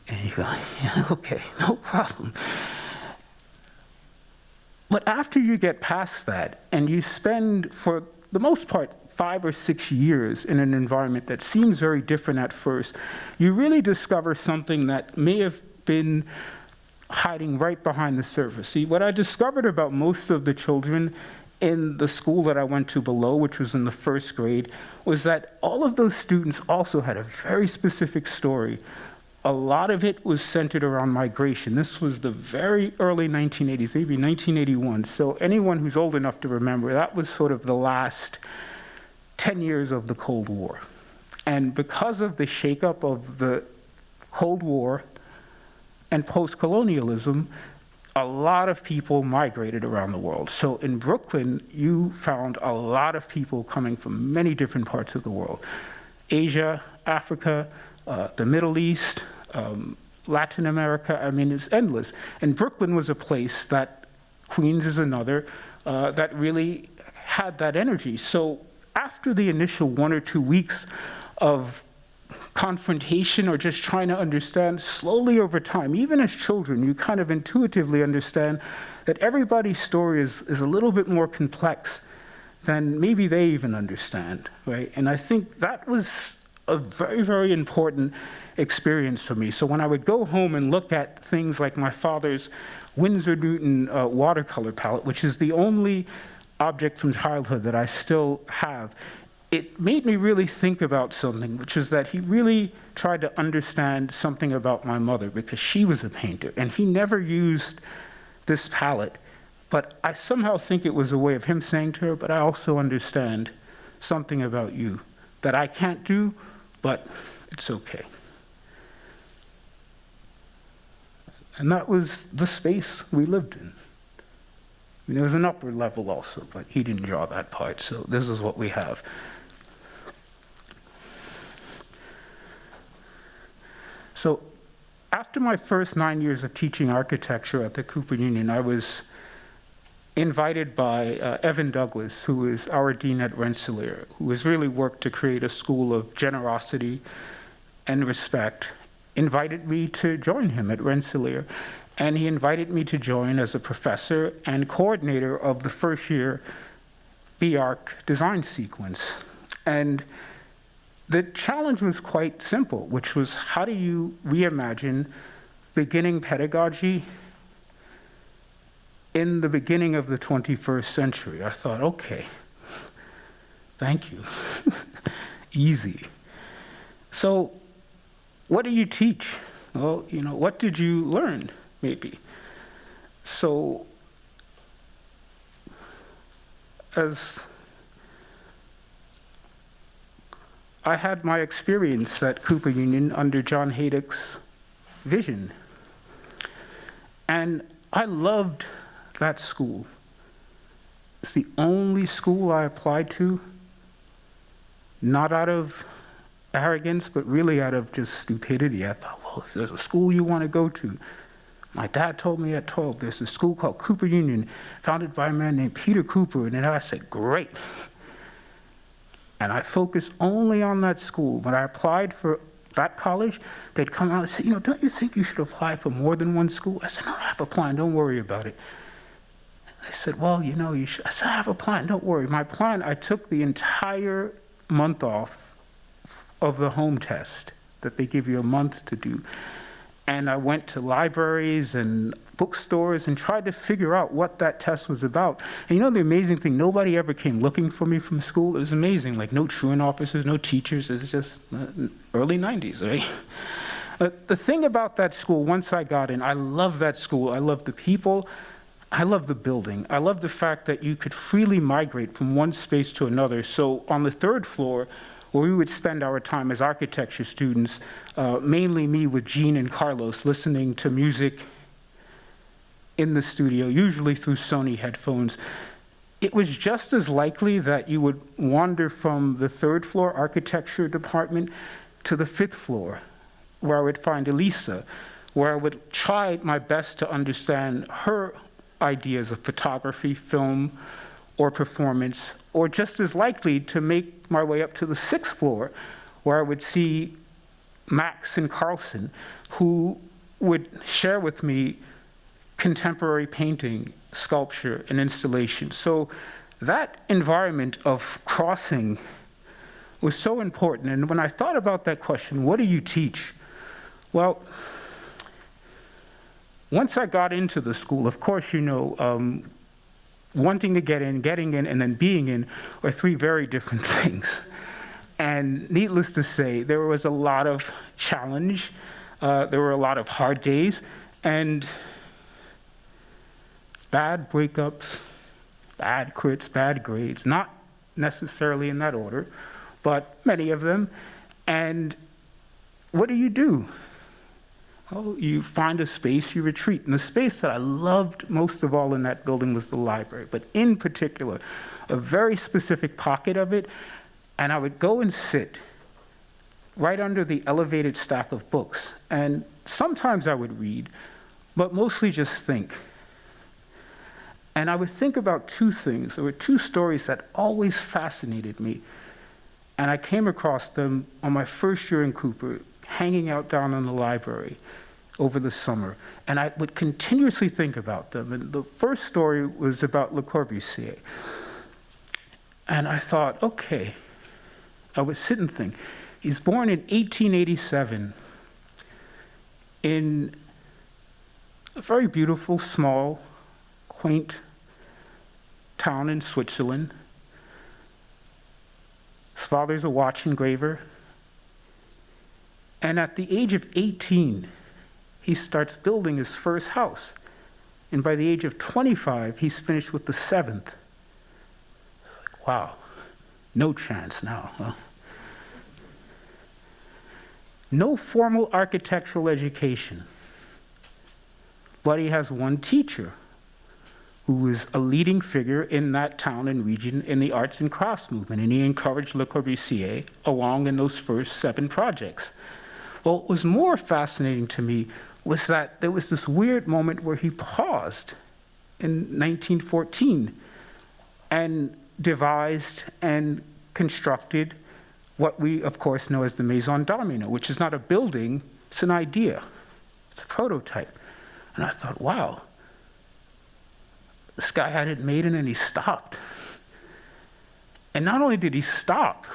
And you go, yeah, okay, no problem. But after you get past that, and you spend, for the most part, 5 or 6 years in an environment that seems very different at first, you really discover something that may have been hiding right behind the surface. See, what I discovered about most of the children in the school that I went to below, which was in the 1st grade, was that all of those students also had a very specific story. A lot of it was centered around migration. This was the very early 1980s, maybe 1981. So anyone who's old enough to remember, that was sort of the last 10 years of the Cold War. And because of the shakeup of the Cold War and post-colonialism, a lot of people migrated around the world. So in Brooklyn, you found a lot of people coming from many different parts of the world. Asia, Africa, the Middle East, Latin America, I mean, it's endless. And Brooklyn was a place that, Queens is another, that really had that energy. So after the initial 1 or 2 weeks of confrontation or just trying to understand, slowly over time, even as children, you kind of intuitively understand that everybody's story is a little bit more complex than maybe they even understand, right? And I think that was a very, very important experience for me. So when I would go home and look at things like my father's Winsor Newton watercolor palette, which is the only object from childhood that I still have, it made me really think about something, which is that he really tried to understand something about my mother because she was a painter, and he never used this palette. But I somehow think it was a way of him saying to her, but I also understand something about you that I can't do, but it's okay. And that was the space we lived in. I mean, there was an upper level also, but he didn't draw that part, so this is what we have. So after my first 9 years of teaching architecture at the Cooper Union, I was invited by Evan Douglas, who is our dean at Rensselaer, who has really worked to create a school of generosity and respect, invited me to join him at Rensselaer. And he invited me to join as a professor and coordinator of the first year B-Arc design sequence. And the challenge was quite simple, which was how do you reimagine beginning pedagogy in the beginning of the 21st century? I thought, okay, thank you, easy. So what do you teach? Well, what did you learn, maybe? So as I had my experience at Cooper Union under John Hejduk's vision, and I loved that school. It's the only school I applied to, not out of arrogance, but really out of just stupidity. I thought, well, if there's a school you want to go to. My dad told me at 12, there's a school called Cooper Union, founded by a man named Peter Cooper, and then I said, great. And I focused only on that school. When I applied for that college, they'd come out and say, don't you think you should apply for more than one school? I said, no, I have a plan, don't worry about it. They said, well, you should. I said, I have a plan, don't worry. My plan, I took the entire month off of the home test that they give you a month to do. And I went to libraries and bookstores and tried to figure out what that test was about. And the amazing thing, nobody ever came looking for me from school. It was amazing, like no truant officers, no teachers. It was just early 90s, right? But the thing about that school, once I got in, I loved that school. I loved the people. I loved the building. I loved the fact that you could freely migrate from one space to another. So on the 3rd floor, where we would spend our time as architecture students, mainly me with Jean and Carlos, listening to music in the studio, usually through Sony headphones. It was just as likely that you would wander from the 3rd floor architecture department to the 5th floor, where I would find Elisa, where I would try my best to understand her ideas of photography, film, or performance, or just as likely to make my way up to the 6th floor, where I would see Max and Carlson, who would share with me contemporary painting, sculpture, and installation. So that environment of crossing was so important. And when I thought about that question, what do you teach? Well, once I got into the school, of course, wanting to get in, getting in, and then being in are 3 very different things. And needless to say, there was a lot of challenge. There were a lot of hard days and bad breakups, bad crits, bad grades, not necessarily in that order, but many of them. And what do? Well, you find a space, you retreat. And the space that I loved most of all in that building was the library, but in particular, a very specific pocket of it. And I would go and sit right under the elevated stack of books. And sometimes I would read, but mostly just think. And I would think about two things. There were two stories that always fascinated me. And I came across them on my first year in Cooper, hanging out down in the library over the summer. And I would continuously think about them. And the first story was about Le Corbusier. And I thought, okay, I would sit and think. He's born in 1887 in a very beautiful, small, quaint town in Switzerland. His father's a watch engraver. And at the age of 18, he starts building his first house. And by the age of 25, he's finished with the seventh. Wow, no chance now, huh? No formal architectural education, but he has one teacher who is a leading figure in that town and region in the arts and crafts movement, and he encouraged Le Corbusier along in those first 7 projects. Well, what was more fascinating to me was that there was this weird moment where he paused in 1914 and devised and constructed what we, of course, know as the Maison Domino, which is not a building, it's an idea. It's a prototype. And I thought, wow, this guy had it made and then he stopped. And not only did he stop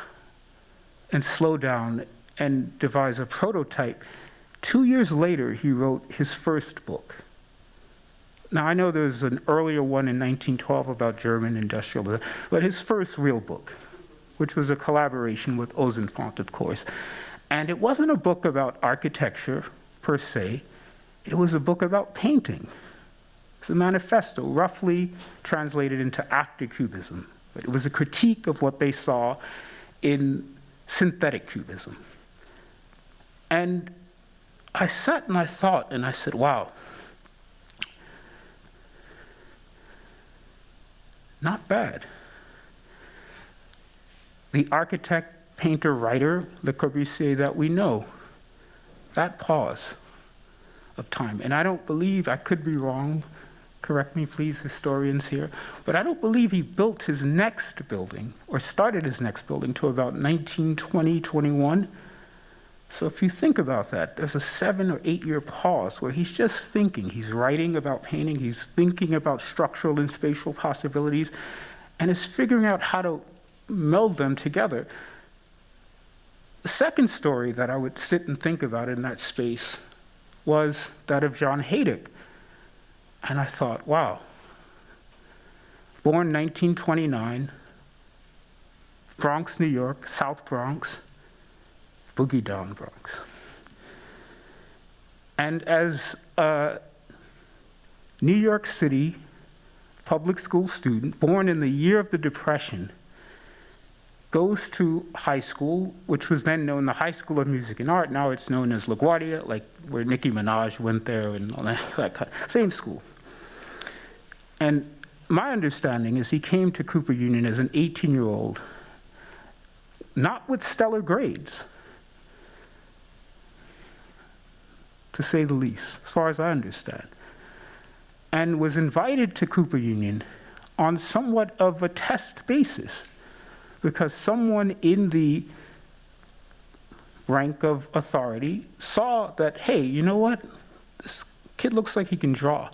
and slow down and devise a prototype, 2 years later, he wrote his first book. Now, I know there's an earlier one in 1912 about German industrialism, but his first real book, which was a collaboration with Ozenfant, of course. And it wasn't a book about architecture, per se. It was a book about painting. It's a manifesto, roughly translated into after Cubism. But it was a critique of what they saw in synthetic Cubism. And I sat and I thought, and I said, wow, not bad. The architect, painter, writer, Le Corbusier that we know, that pause of time. And I don't believe, I could be wrong, correct me please, historians here, but I don't believe he built his next building, or started his next building, till about 1920, 21. So if you think about that, there's a 7 or 8 year pause where he's just thinking. He's writing about painting, he's thinking about structural and spatial possibilities, and is figuring out how to meld them together. The second story that I would sit and think about in that space was that of John Hejduk. And I thought, wow, born 1929, Bronx, New York, South Bronx, boogie down Bronx. And as a New York City public school student, born in the year of the Depression, goes to high school, which was then known the High School of Music and Art. Now it's known as LaGuardia, like where Nicki Minaj went there and all that kind of, same school. And my understanding is he came to Cooper Union as an 18-year-old, not with stellar grades, to say the least, as far as I understand, and was invited to Cooper Union on somewhat of a test basis, because someone in the rank of authority saw that, hey, you know what? This kid looks like he can draw.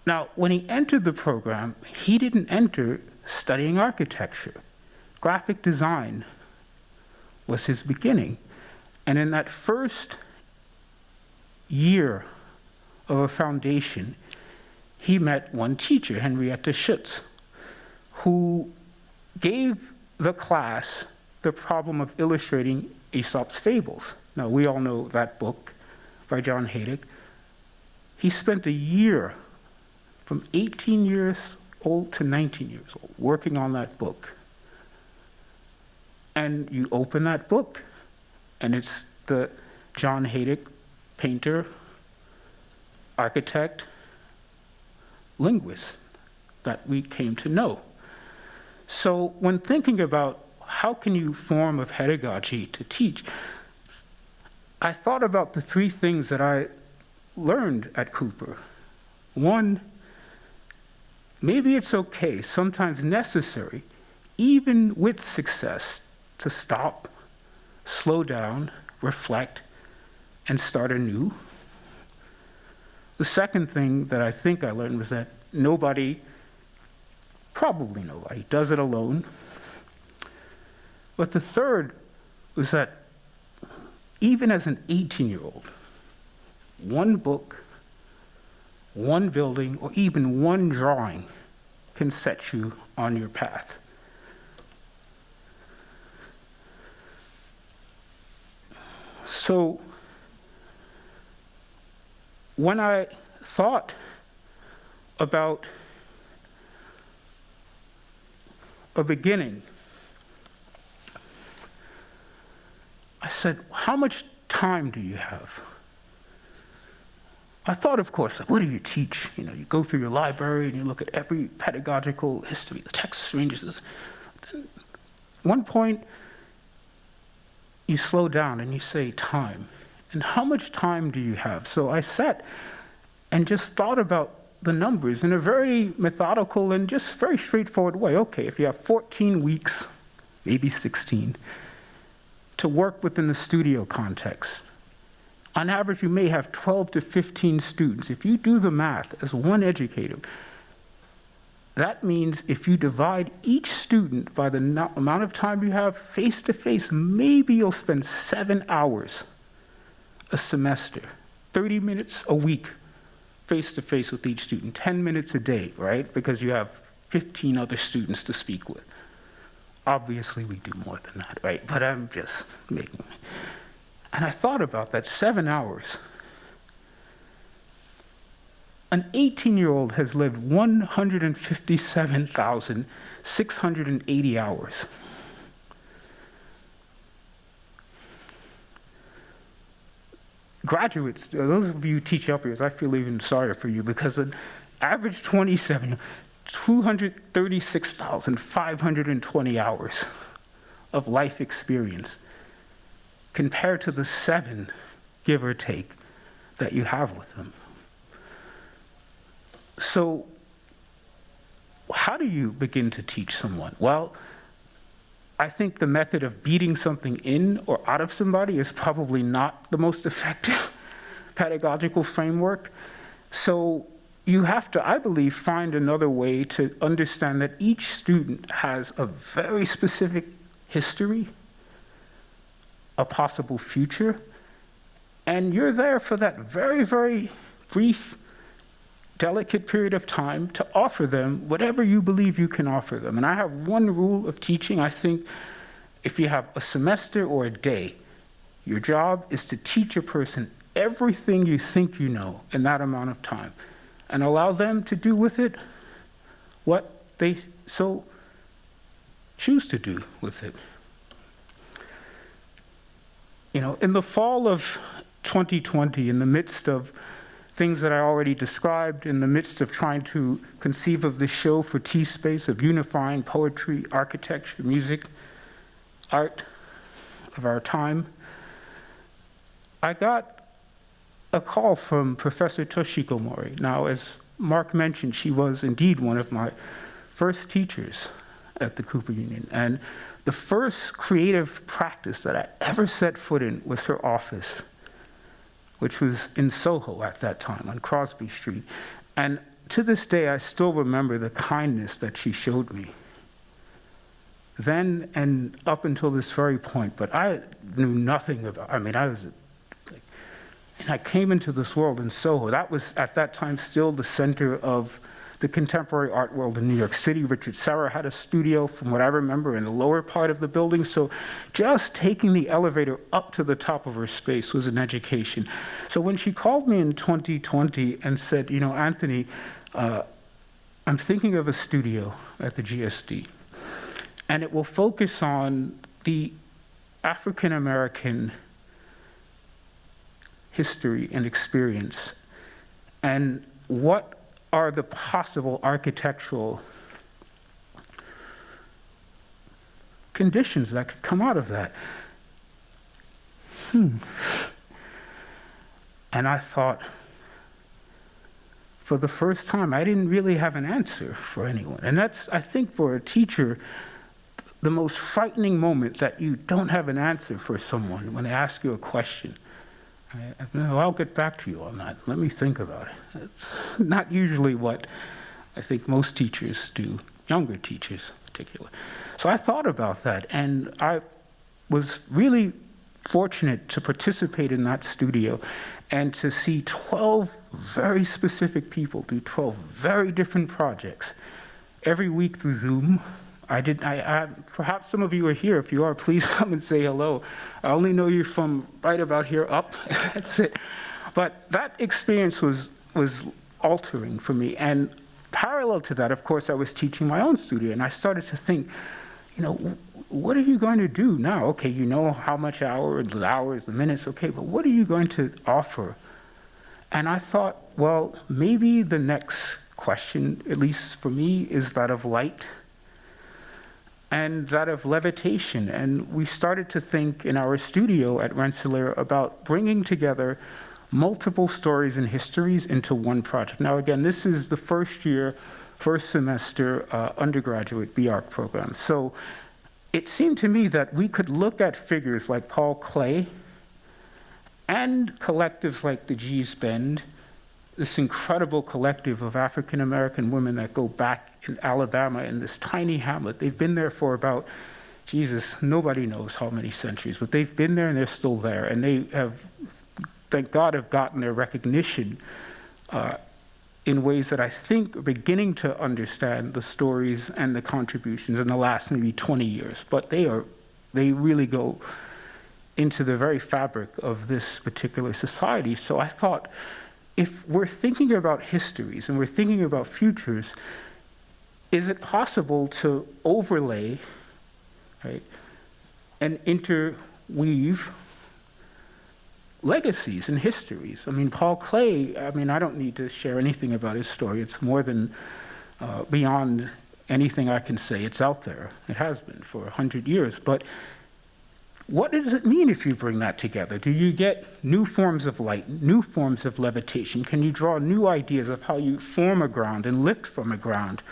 Now, when he entered the program, he didn't enter studying architecture. Graphic design was his beginning. And in that first year of a foundation, he met one teacher, Henrietta Schutz, who gave the class the problem of illustrating Aesop's Fables. Now, we all know that book by John Hejduk. He spent a year, from 18 years old to 19 years old, working on that book. And you open that book, and it's the John Hejduk painter, architect, linguist that we came to know. So when thinking about how can you form a pedagogy to teach, I thought about the 3 things that I learned at Cooper. One maybe it's okay, sometimes necessary, even with success, to stop, slow down, reflect, and start anew. The second thing that I think I learned was that probably nobody, does it alone. But the third was that even as an 18-year-old, one book, one building, or even one drawing can set you on your path. So when I thought about a beginning, I said, how much time do you have? I thought, of course, what do you teach? You know, you go through your library and you look at every pedagogical history, the Texas Rangers. Then one point, you slow down and you say time. And how much time do you have? So I sat and just thought about the numbers in a very methodical and just very straightforward way. Okay, if you have 14 weeks, maybe 16, to work within the studio context, on average, you may have 12 to 15 students. If you do the math as one educator, that means if you divide each student by the amount of time you have face-to-face, maybe you'll spend 7 hours a semester, 30 minutes a week face-to-face with each student, 10 minutes a day, right? Because you have 15 other students to speak with. Obviously, we do more than that, right? But I'm just making. And I thought about that, 7 hours. An 18-year-old has lived 157,680 hours. Graduates, those of you who teach up here, I feel even sorrier for you because an average 27, 236,520 hours of life experience compared to the 7, give or take, that you have with them. So how do you begin to teach someone? Well, I think the method of beating something in or out of somebody is probably not the most effective pedagogical framework. So you have to, I believe, find another way to understand that each student has a very specific history, a possible future, and you're there for that very, very brief, delicate period of time to offer them whatever you believe you can offer them. And I have one rule of teaching. I think if you have a semester or a day, your job is to teach a person everything you think you know in that amount of time and allow them to do with it what they so choose to do with it. You know, in the fall of 2020, in the midst of things that I already described, in the midst of trying to conceive of this show for T-Space, of unifying poetry, architecture, music, art of our time, I got a call from Professor Toshiko Mori. Now, as Mark mentioned, she was indeed one of my first teachers at the Cooper Union. And the first creative practice that I ever set foot in was her office, which was in Soho at that time, on Crosby Street. And to this day, I still remember the kindness that she showed me. Then and up until this very point, but I knew nothing about, and I came into this world in Soho. That was, at that time, still the center of the contemporary art world in New York City. Richard Serra had a studio, from what I remember, in the lower part of the building. So just taking the elevator up to the top of her space was an education. So when she called me in 2020 and said, you know, Anthony, I'm thinking of a studio at the GSD, and it will focus on the African-American history and experience, and what are the possible architectural conditions that could come out of that. And I thought, for the first time, I didn't really have an answer for anyone. And that's, I think, for a teacher, the most frightening moment, that you don't have an answer for someone when they ask you a question. I'll get back to you on that. Let me think about it. It's not usually what I think most teachers do, younger teachers particularly. So I thought about that, and I was really fortunate to participate in that studio and to see 12 very specific people do 12 very different projects every week through Zoom. Perhaps some of you are here. If you are, please come and say hello. I only know you from right about here up. That's it. But that experience was altering for me. And parallel to that, of course, I was teaching my own studio, and I started to think, what are you going to do now? Okay, you know how much hours, the minutes, okay, but what are you going to offer? And I thought, well, maybe the next question, at least for me, is that of light and that of levitation. And we started to think in our studio at Rensselaer about bringing together multiple stories and histories into one project. Now, again, this is the first semester undergraduate BArch program. So it seemed to me that we could look at figures like Paul Klee and collectives like the G's Bend, this incredible collective of African-American women that go back in Alabama in this tiny hamlet. They've been there for about, nobody knows how many centuries, but they've been there and they're still there. And they have, thank God, have gotten their recognition in ways that I think are beginning to understand the stories and the contributions in the last maybe 20 years. But they really go into the very fabric of this particular society. So I thought, if we're thinking about histories and we're thinking about futures, is it possible to overlay, right, and interweave legacies and histories? I mean, Paul Klee, I don't need to share anything about his story. It's more than beyond anything I can say. It's out there. It has been for 100 years. But what does it mean if you bring that together? Do you get new forms of light, new forms of levitation? Can you draw new ideas of how you form a ground and lift from a ground?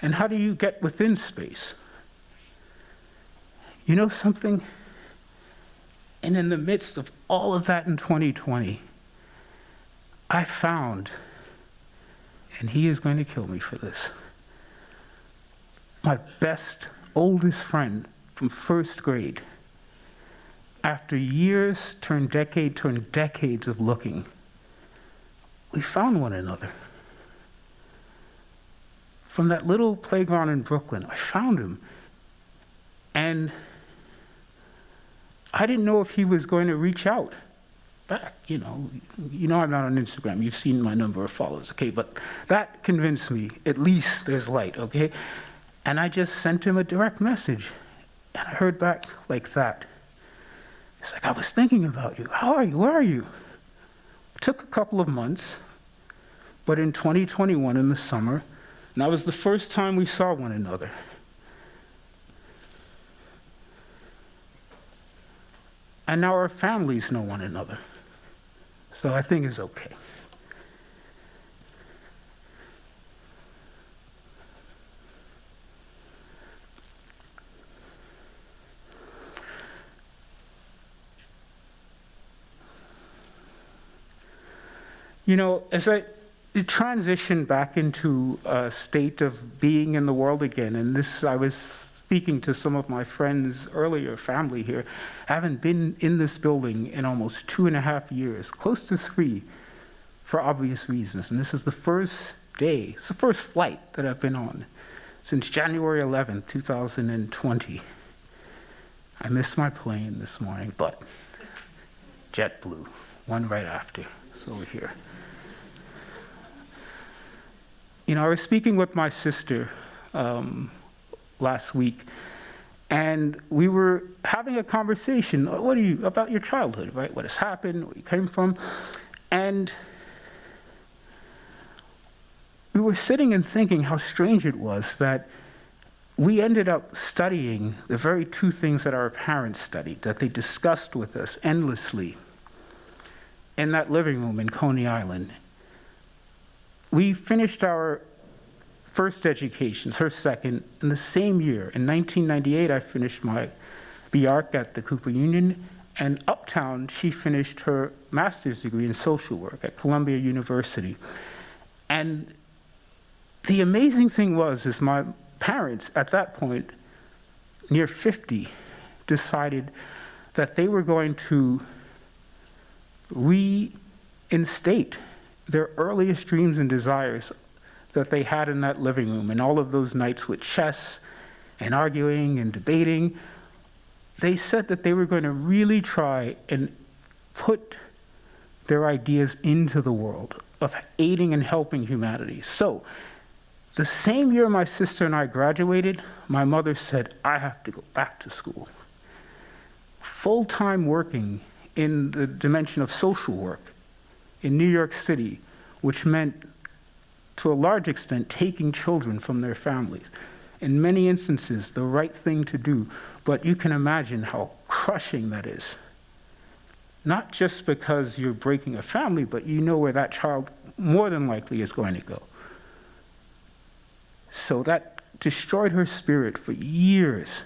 And how do you get within space? You know something? And in the midst of all of that in 2020, I found, and he is going to kill me for this, my best, oldest friend from first grade. After years, decades of looking, we found one another. From that little playground in Brooklyn, I found him. And I didn't know if he was going to reach out back. You know I'm not on Instagram. You've seen my number of followers, okay? But that convinced me, at least there's light, okay? And I just sent him a direct message. And I heard back like that. It's like, I was thinking about you. How are you? Where are you? It took a couple of months, but in 2021 in the summer, and that was the first time we saw one another. And now our families know one another. So I think it's okay. As I transitioned back into a state of being in the world again, and I was speaking to some of my friends earlier, family here. I haven't been in this building in almost 2.5 years, close to 3, for obvious reasons. And this is the first day, it's the first flight that I've been on since January 11th, 2020. I missed my plane this morning, but JetBlue, one right after, so we're here. I was speaking with my sister last week, and we were having a conversation about your childhood, right? What has happened, where you came from. And we were sitting and thinking how strange it was that we ended up studying the very two things that our parents studied, that they discussed with us endlessly. in that living room in Coney Island. We finished our first educations, her second, in the same year. In 1998, I finished my BArch at the Cooper Union, and Uptown, she finished her master's degree in social work at Columbia University. And the amazing thing is my parents, at that point, near 50, decided that they were going to reinstate their earliest dreams and desires that they had in that living room, and all of those nights with chess and arguing and debating. They said that they were going to really try and put their ideas into the world of aiding and helping humanity. So, the same year my sister and I graduated, my mother said, I have to go back to school. Full-time working in the dimension of social work in New York City, which meant, to a large extent, taking children from their families. In many instances, the right thing to do, but you can imagine how crushing that is. Not just because you're breaking a family, but you know where that child more than likely is going to go. So that destroyed her spirit for years.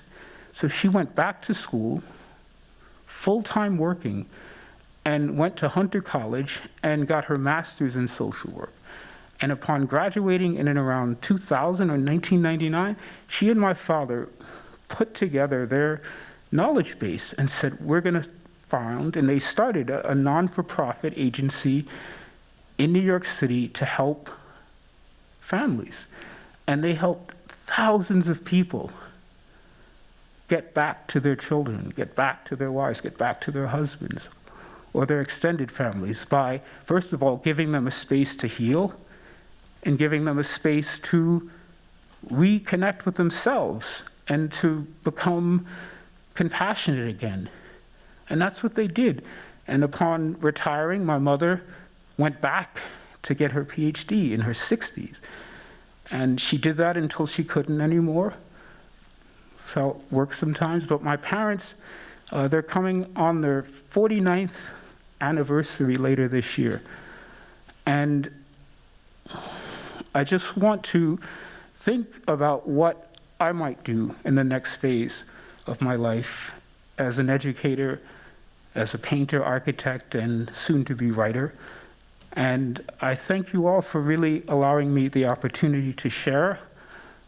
So she went back to school, full-time working, and went to Hunter College and got her master's in social work. And upon graduating in and around 2000 or 1999, she and my father put together their knowledge base and said, we're going to found, and they started a non-for-profit agency in New York City to help families. And they helped thousands of people get back to their children, get back to their wives, get back to their husbands, or their extended families by, first of all, giving them a space to heal and giving them a space to reconnect with themselves and to become compassionate again. And that's what they did. And upon retiring, my mother went back to get her PhD in her 60s. And she did that until she couldn't anymore. Felt work sometimes, but my parents, they're coming on their 49th anniversary later this year. And I just want to think about what I might do in the next phase of my life as an educator, as a painter, architect, and soon-to-be writer. And I thank you all for really allowing me the opportunity to share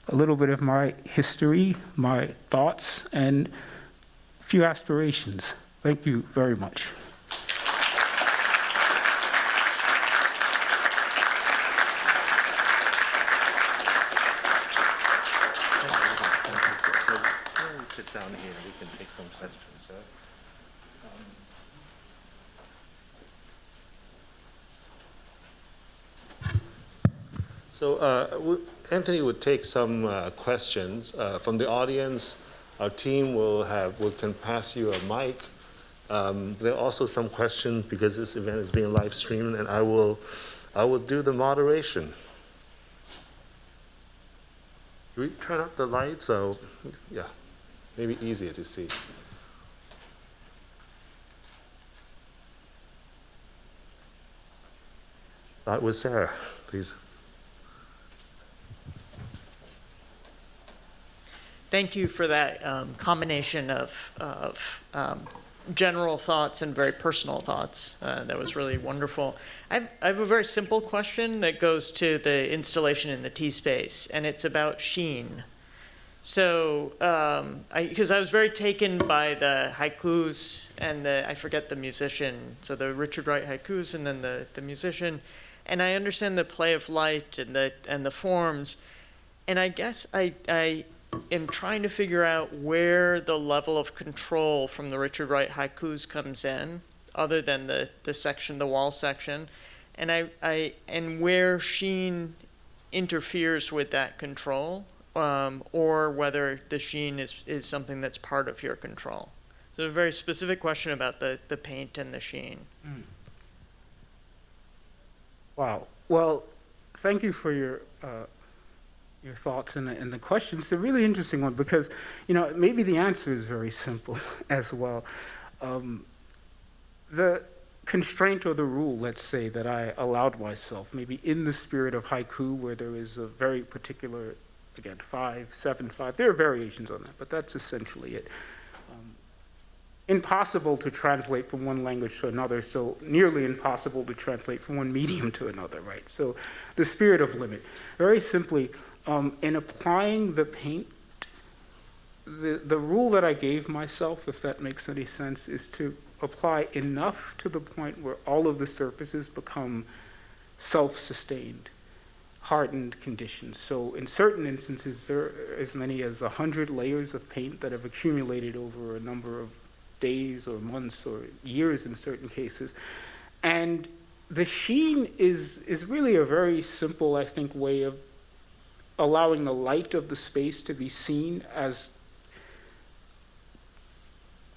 a little bit of my history, my thoughts, and a few aspirations. Thank you very much. Sit down here, we can take some questions. So Anthony would take some questions from the audience. Our team can pass you a mic. There are also some questions because this event is being live streamed, and I will do the moderation. Do we turn up the lights? So yeah. Maybe easier to see. Start with Sarah, please. Thank you for that combination of general thoughts and very personal thoughts. That was really wonderful. I have a very simple question that goes to the installation in the T-space, and it's about sheen. So, because I was very taken by the haikus and I forget the musician, so the Richard Wright haikus and then the musician, and I understand the play of light and the forms, and I guess I am trying to figure out where the level of control from the Richard Wright haikus comes in, other than the wall section, and where sheen interferes with that control. Or whether the sheen is something that's part of your control. So a very specific question about the paint and the sheen. Wow. Well, thank you for your thoughts and the questions. It's a really interesting one because, maybe the answer is very simple as well. The constraint or the rule, let's say, that I allowed myself, maybe in the spirit of haiku, where there is a very particular, again, 5, 7, 5, there are variations on that, but that's essentially it. Impossible to translate from one language to another, so nearly impossible to translate from one medium to another, right? So the spirit of limit. Very simply, in applying the paint, the rule that I gave myself, if that makes any sense, is to apply enough to the point where all of the surfaces become self-sustained, hardened conditions. So in certain instances, there are as many as 100 layers of paint that have accumulated over a number of days or months or years in certain cases. And the sheen is really a very simple, I think, way of allowing the light of the space to be seen as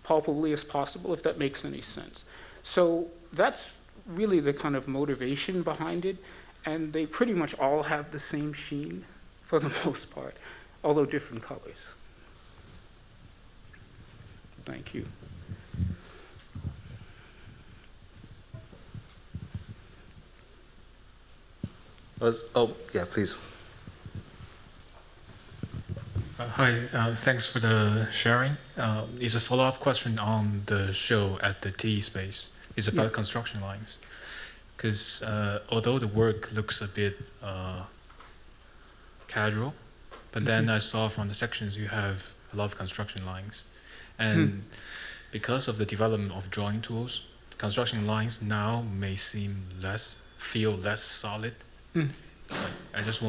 palpably as possible, if that makes any sense. So that's really the kind of motivation behind it, and they pretty much all have the same sheen for the most part, although different colors. Thank you. Oh, yeah, please. Hi, thanks for the sharing. It's a follow-up question on the show at the T space. It's about construction lines. Because although the work looks a bit casual, but then I saw from the sections you have a lot of construction lines. And because of the development of drawing tools, construction lines now may feel less solid. I just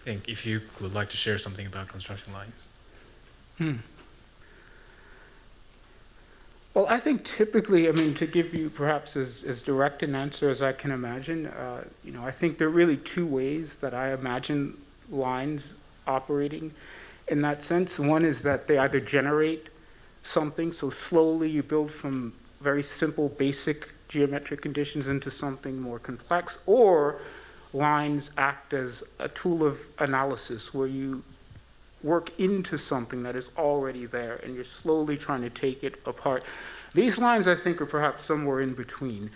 think if you would like to share something about construction lines. Well, I think typically, I mean, to give you perhaps as direct an answer as I can imagine, I think there are really two ways that I imagine lines operating in that sense. One is that they either generate something, so slowly you build from very simple, basic geometric conditions into something more complex, or lines act as a tool of analysis where you work into something that is already there and you're slowly trying to take it apart. These lines, I think, are perhaps somewhere in between,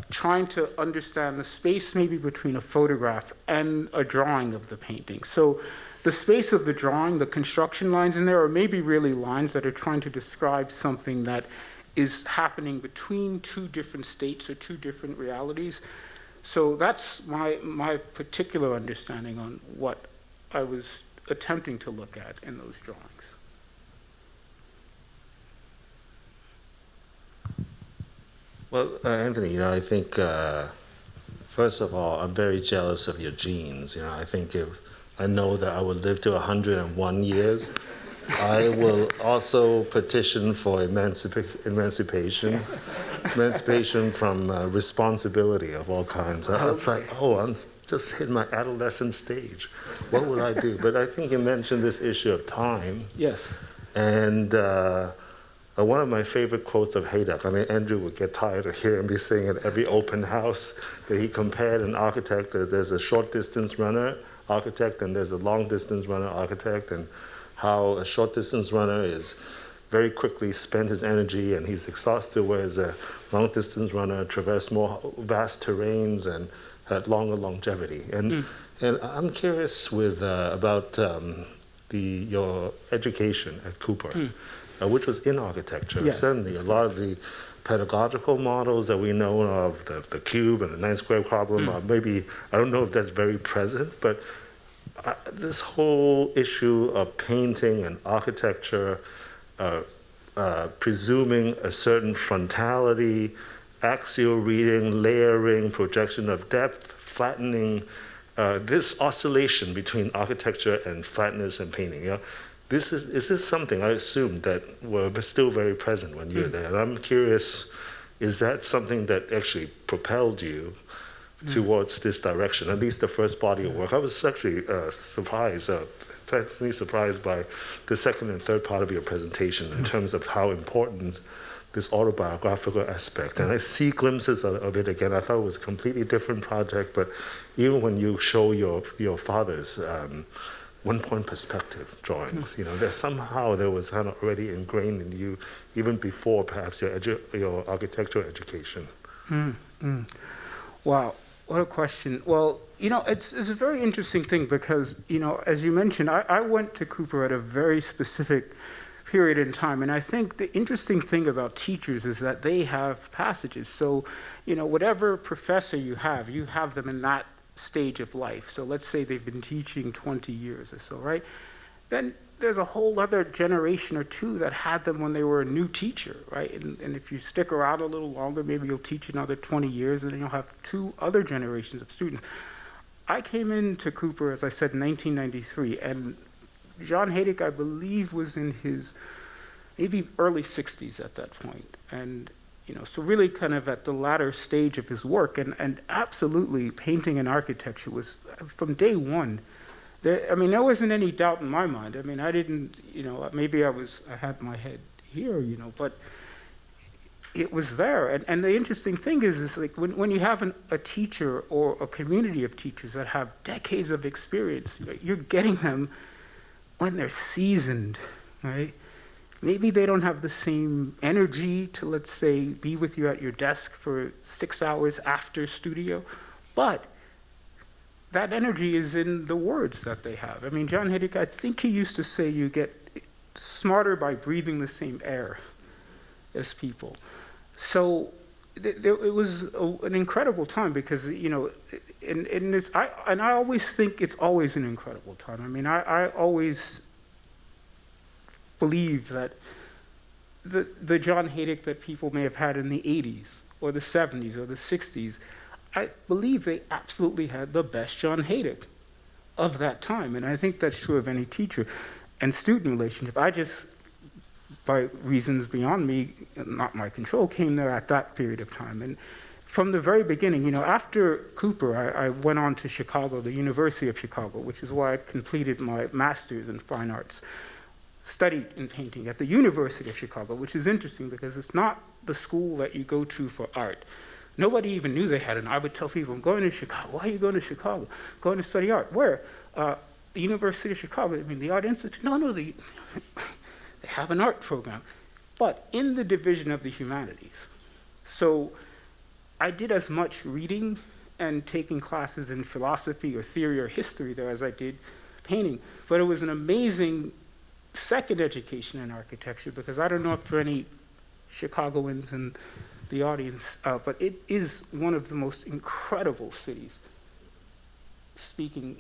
trying to understand the space maybe between a photograph and a drawing of the painting. So the space of the drawing, the construction lines in there, are maybe really lines that are trying to describe something that is happening between two different states or two different realities. So that's my particular understanding on what I was attempting to look at in those drawings. Well, Anthony, I think, first of all, I'm very jealous of your genes. I think if I know that I would live to 101 years, I will also petition for emancipation from responsibility of all kinds. It's like, I'm just hitting my adolescent stage. What would I do? But I think you mentioned this issue of time. Yes. And one of my favorite quotes of Hejduk, I mean, Andrew would get tired of hearing me saying at every open house, that he compared an architect, there's a short distance runner architect and there's a long distance runner architect, and how a short distance runner is very quickly spent his energy and he's exhausted, whereas a long distance runner traversed more vast terrains and had longer longevity. And I'm curious about your education at Cooper, which was in architecture. Yes, certainly a lot of the pedagogical models that we know of, the cube and the 9 square problem, maybe, I don't know if that's very present, but this whole issue of painting and architecture, presuming a certain frontality, axial reading, layering, projection of depth, flattening, this oscillation between architecture and flatness and painting. Is this something I assume that were still very present when you were there? And I'm curious, is that something that actually propelled you towards this direction, at least the first body of work? I was actually pleasantly surprised by the second and third part of your presentation in terms of how important this autobiographical aspect. And I see glimpses of it again. I thought it was a completely different project, but even when you show your father's one-point perspective drawings. That somehow there was kind of already ingrained in you even before perhaps your architectural education. Wow, what a question. Well, it's a very interesting thing because, as you mentioned, I went to Cooper at a very specific period in time. And I think the interesting thing about teachers is that they have passages. So, whatever professor you have them in that stage of life. So let's say they've been teaching 20 years or so, right? Then there's a whole other generation or two that had them when they were a new teacher, right? And if you stick around a little longer, maybe you'll teach another 20 years, and then you'll have two other generations of students. I came into Cooper, as I said, in 1993, and John Hejduk, I believe, was in his maybe early 60s at that point. And so really kind of at the latter stage of his work, and absolutely painting and architecture was, from day one, there wasn't any doubt in my mind. I didn't, maybe I had my head here, but it was there. And the interesting thing is like when you have a teacher or a community of teachers that have decades of experience, you're getting them when they're seasoned, right? Maybe they don't have the same energy to, let's say, be with you at your desk for 6 hours after studio, but that energy is in the words that they have. John Hejduk, I think he used to say you get smarter by breathing the same air as people. So it was an incredible time because, in this, I always think it's always an incredible time. I always believe that the John Hejduk that people may have had in the 80s or the 70s or the 60s, I believe they absolutely had the best John Hejduk of that time. And I think that's true of any teacher and student relationship. I just, by reasons beyond me, not my control, came there at that period of time. And from the very beginning, after Cooper, I went on to Chicago, the University of Chicago, which is where I completed my master's in fine arts. Studied in painting at the University of Chicago, which is interesting because it's not the school that you go to for art. Nobody even knew they had an. I would tell people, I'm going to Chicago. Why are you going to Chicago? Going to study art. Where? The University of Chicago. The Art Institute. No, they have an art program. But in the division of the humanities. So I did as much reading and taking classes in philosophy or theory or history there as I did painting. But it was an amazing second education in architecture because I don't know if there are any Chicagoans in the audience, but it is one of the most incredible cities speaking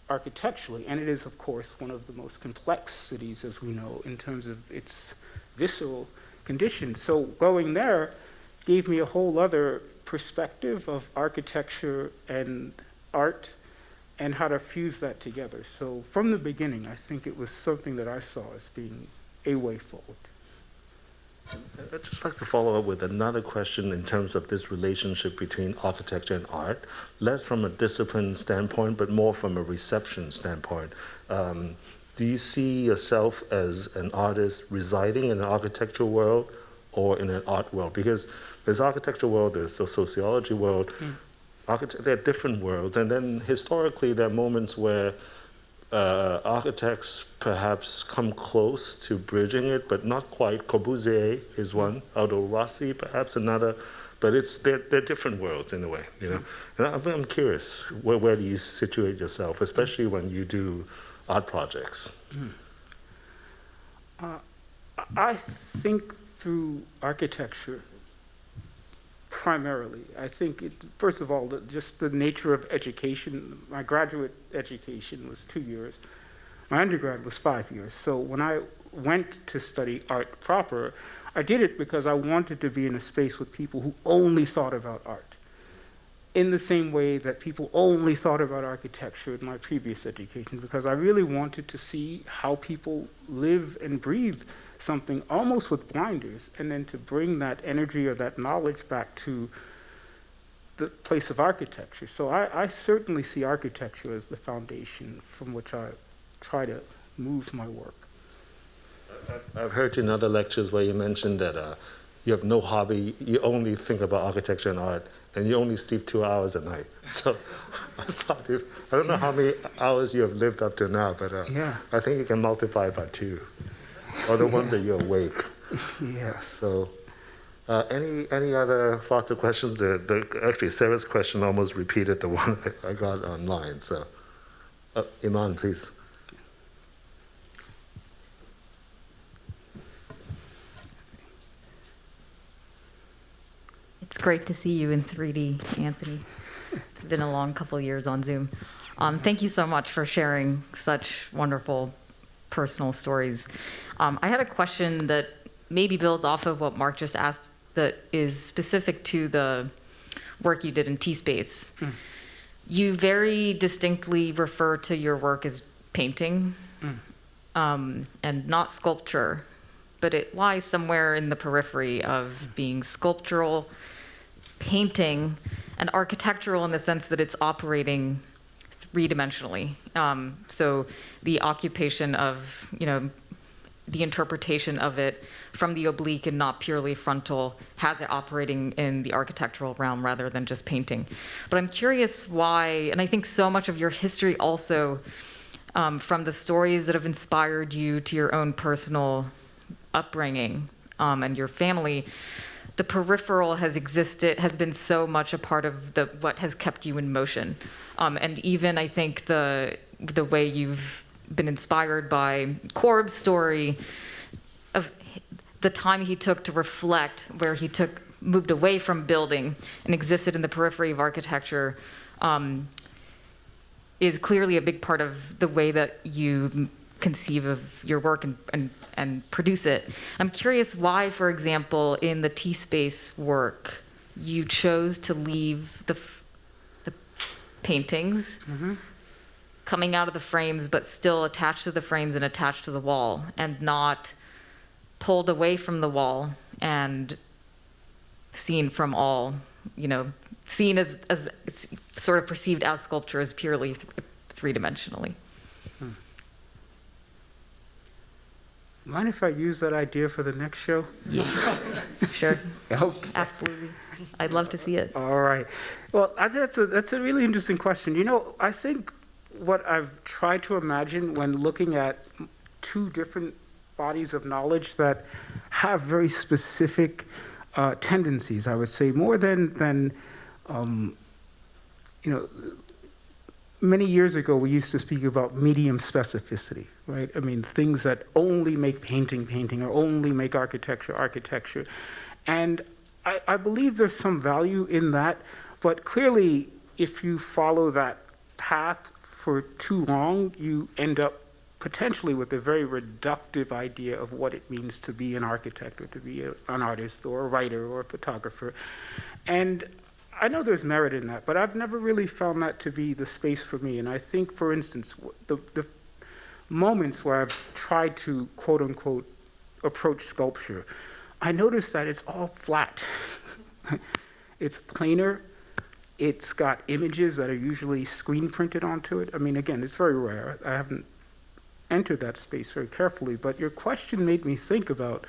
architecturally, and it is, of course, one of the most complex cities, as we know, in terms of its visceral condition. So going there gave me a whole other perspective of architecture and art and how to fuse that together. So from the beginning, I think it was something that I saw as being a way forward. I'd just like to follow up with another question in terms of this relationship between architecture and art, less from a discipline standpoint, but more from a reception standpoint. Do you see yourself as an artist residing in an architectural world or in an art world? Because there's architectural world, there's the sociology world, there are different worlds, and then historically there are moments where architects perhaps come close to bridging it, but not quite. Corbusier is one, Aldo Rossi perhaps another, but they're different worlds in a way. And I'm curious, where do you situate yourself, especially when you do art projects? I think through architecture, primarily. I think, first of all, just the nature of education. My graduate education was 2 years. My undergrad was 5 years. So when I went to study art proper, I did it because I wanted to be in a space with people who only thought about art, in the same way that people only thought about architecture in my previous education, because I really wanted to see how people live and breathe something almost with blinders, and then to bring that energy or that knowledge back to the place of architecture. So I certainly see architecture as the foundation from which I try to move my work. I've heard you in other lectures where you mentioned that you have no hobby, you only think about architecture and art, and you only sleep 2 hours a night. So I thought I don't know how many hours you have lived up to now, but Yeah. I think you can multiply by 2, or the ones that you're awake. Yes. So any other thoughts or questions? Actually, Sarah's question almost repeated the one I got online. So Iman, please. It's great to see you in 3D, Anthony. It's been a long couple of years on Zoom. Thank you so much for sharing such wonderful personal stories. I had a question that maybe builds off of what Mark just asked, that is specific to the work you did in T-Space. You very distinctly refer to your work as painting and not sculpture, but it lies somewhere in the periphery of being sculptural, painting, and architectural in the sense that it's operating three-dimensionally. So the occupation of, the interpretation of it from the oblique and not purely frontal has it operating in the architectural realm rather than just painting. But I'm curious why, and I think so much of your history also from the stories that have inspired you to your own personal upbringing and your family, the peripheral has been so much a part of what has kept you in motion. And even I think the way you've been inspired by Corb's story of the time he took to reflect, where he moved away from building and existed in the periphery of architecture, is clearly a big part of the way that you conceive of your work and produce it. I'm curious why, for example, in the T-Space work, you chose to leave the paintings coming out of the frames, but still attached to the frames and attached to the wall, and not pulled away from the wall and seen from all, seen as sort of perceived as sculpture as purely three-dimensionally. Mind if I use that idea for the next show? Yeah, sure, Okay. absolutely. I'd love to see it. All right. Well, that's a really interesting question. I think what I've tried to imagine when looking at two different bodies of knowledge that have very specific tendencies, I would say, more than many years ago, we used to speak about medium specificity, right? I mean, things that only make painting, or only make architecture. And I believe there's some value in that, but clearly, if you follow that path for too long, you end up potentially with a very reductive idea of what it means to be an architect, or to be an artist, or a writer, or a photographer. And I know there's merit in that, but I've never really found that to be the space for me. And I think, for instance, the moments where I've tried to, quote unquote, approach sculpture, I noticed that it's all flat. It's planar. It's got images that are usually screen printed onto it. I mean, again, it's very rare. I haven't entered that space very carefully, but your question made me think about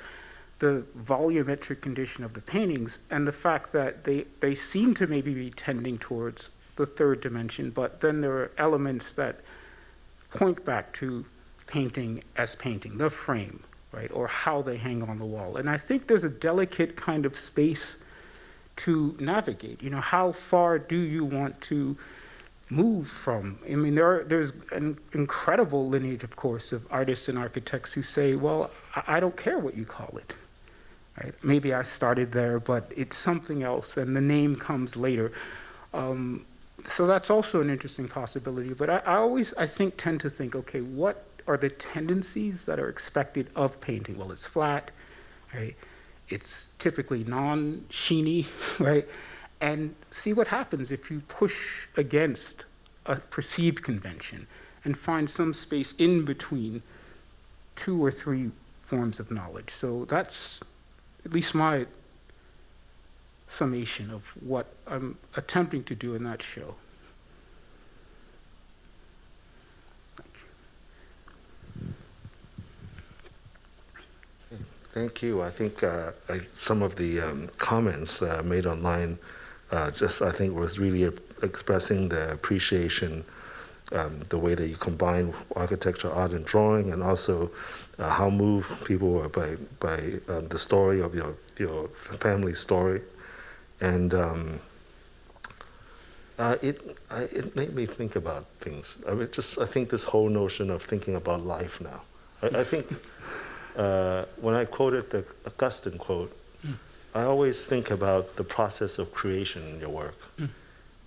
the volumetric condition of the paintings and the fact that they seem to maybe be tending towards the third dimension, but then there are elements that point back to painting as painting, the frame, right, or how they hang on the wall. And I think there's a delicate kind of space to navigate. How far do you want to move from? I mean, there's an incredible lineage, of course, of artists and architects who say, well, I don't care what you call it. Right? Maybe I started there, but it's something else, and the name comes later. So that's also an interesting possibility. But I always, I think, tend to think, okay, what are the tendencies that are expected of painting? Well, it's flat, right? It's typically non-sheeny, right? And see what happens if you push against a perceived convention and find some space in between 2 or 3 forms of knowledge. So that's at least my summation of what I'm attempting to do in that show. Thank you. I think some of the comments made online just I think was really expressing the appreciation, the way that you combine architecture, art, and drawing, and also how moved people were by the story of your family story, and it made me think about things. I mean, I think this whole notion of thinking about life now. I think when I quoted the Augustine quote, I always think about the process of creation in your work.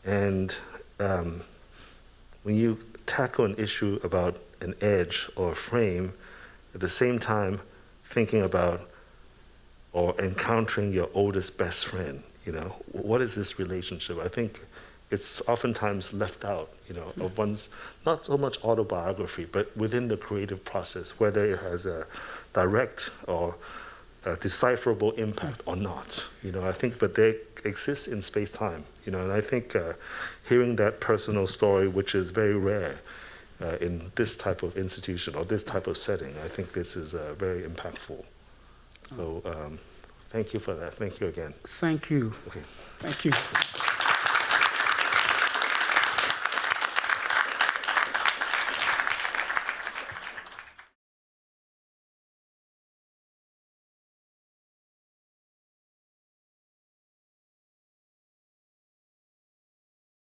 And when you tackle an issue about an edge or a frame, at the same time thinking about or encountering your oldest best friend, what is this relationship? I think it's oftentimes left out, of one's, not so much autobiography, but within the creative process, whether it has a direct or a decipherable impact or not. I think, but they exist in space-time, and I think hearing that personal story, which is very rare in this type of institution or this type of setting, I think this is very impactful. So thank you for that. Thank you again. Thank you. Okay. Thank you.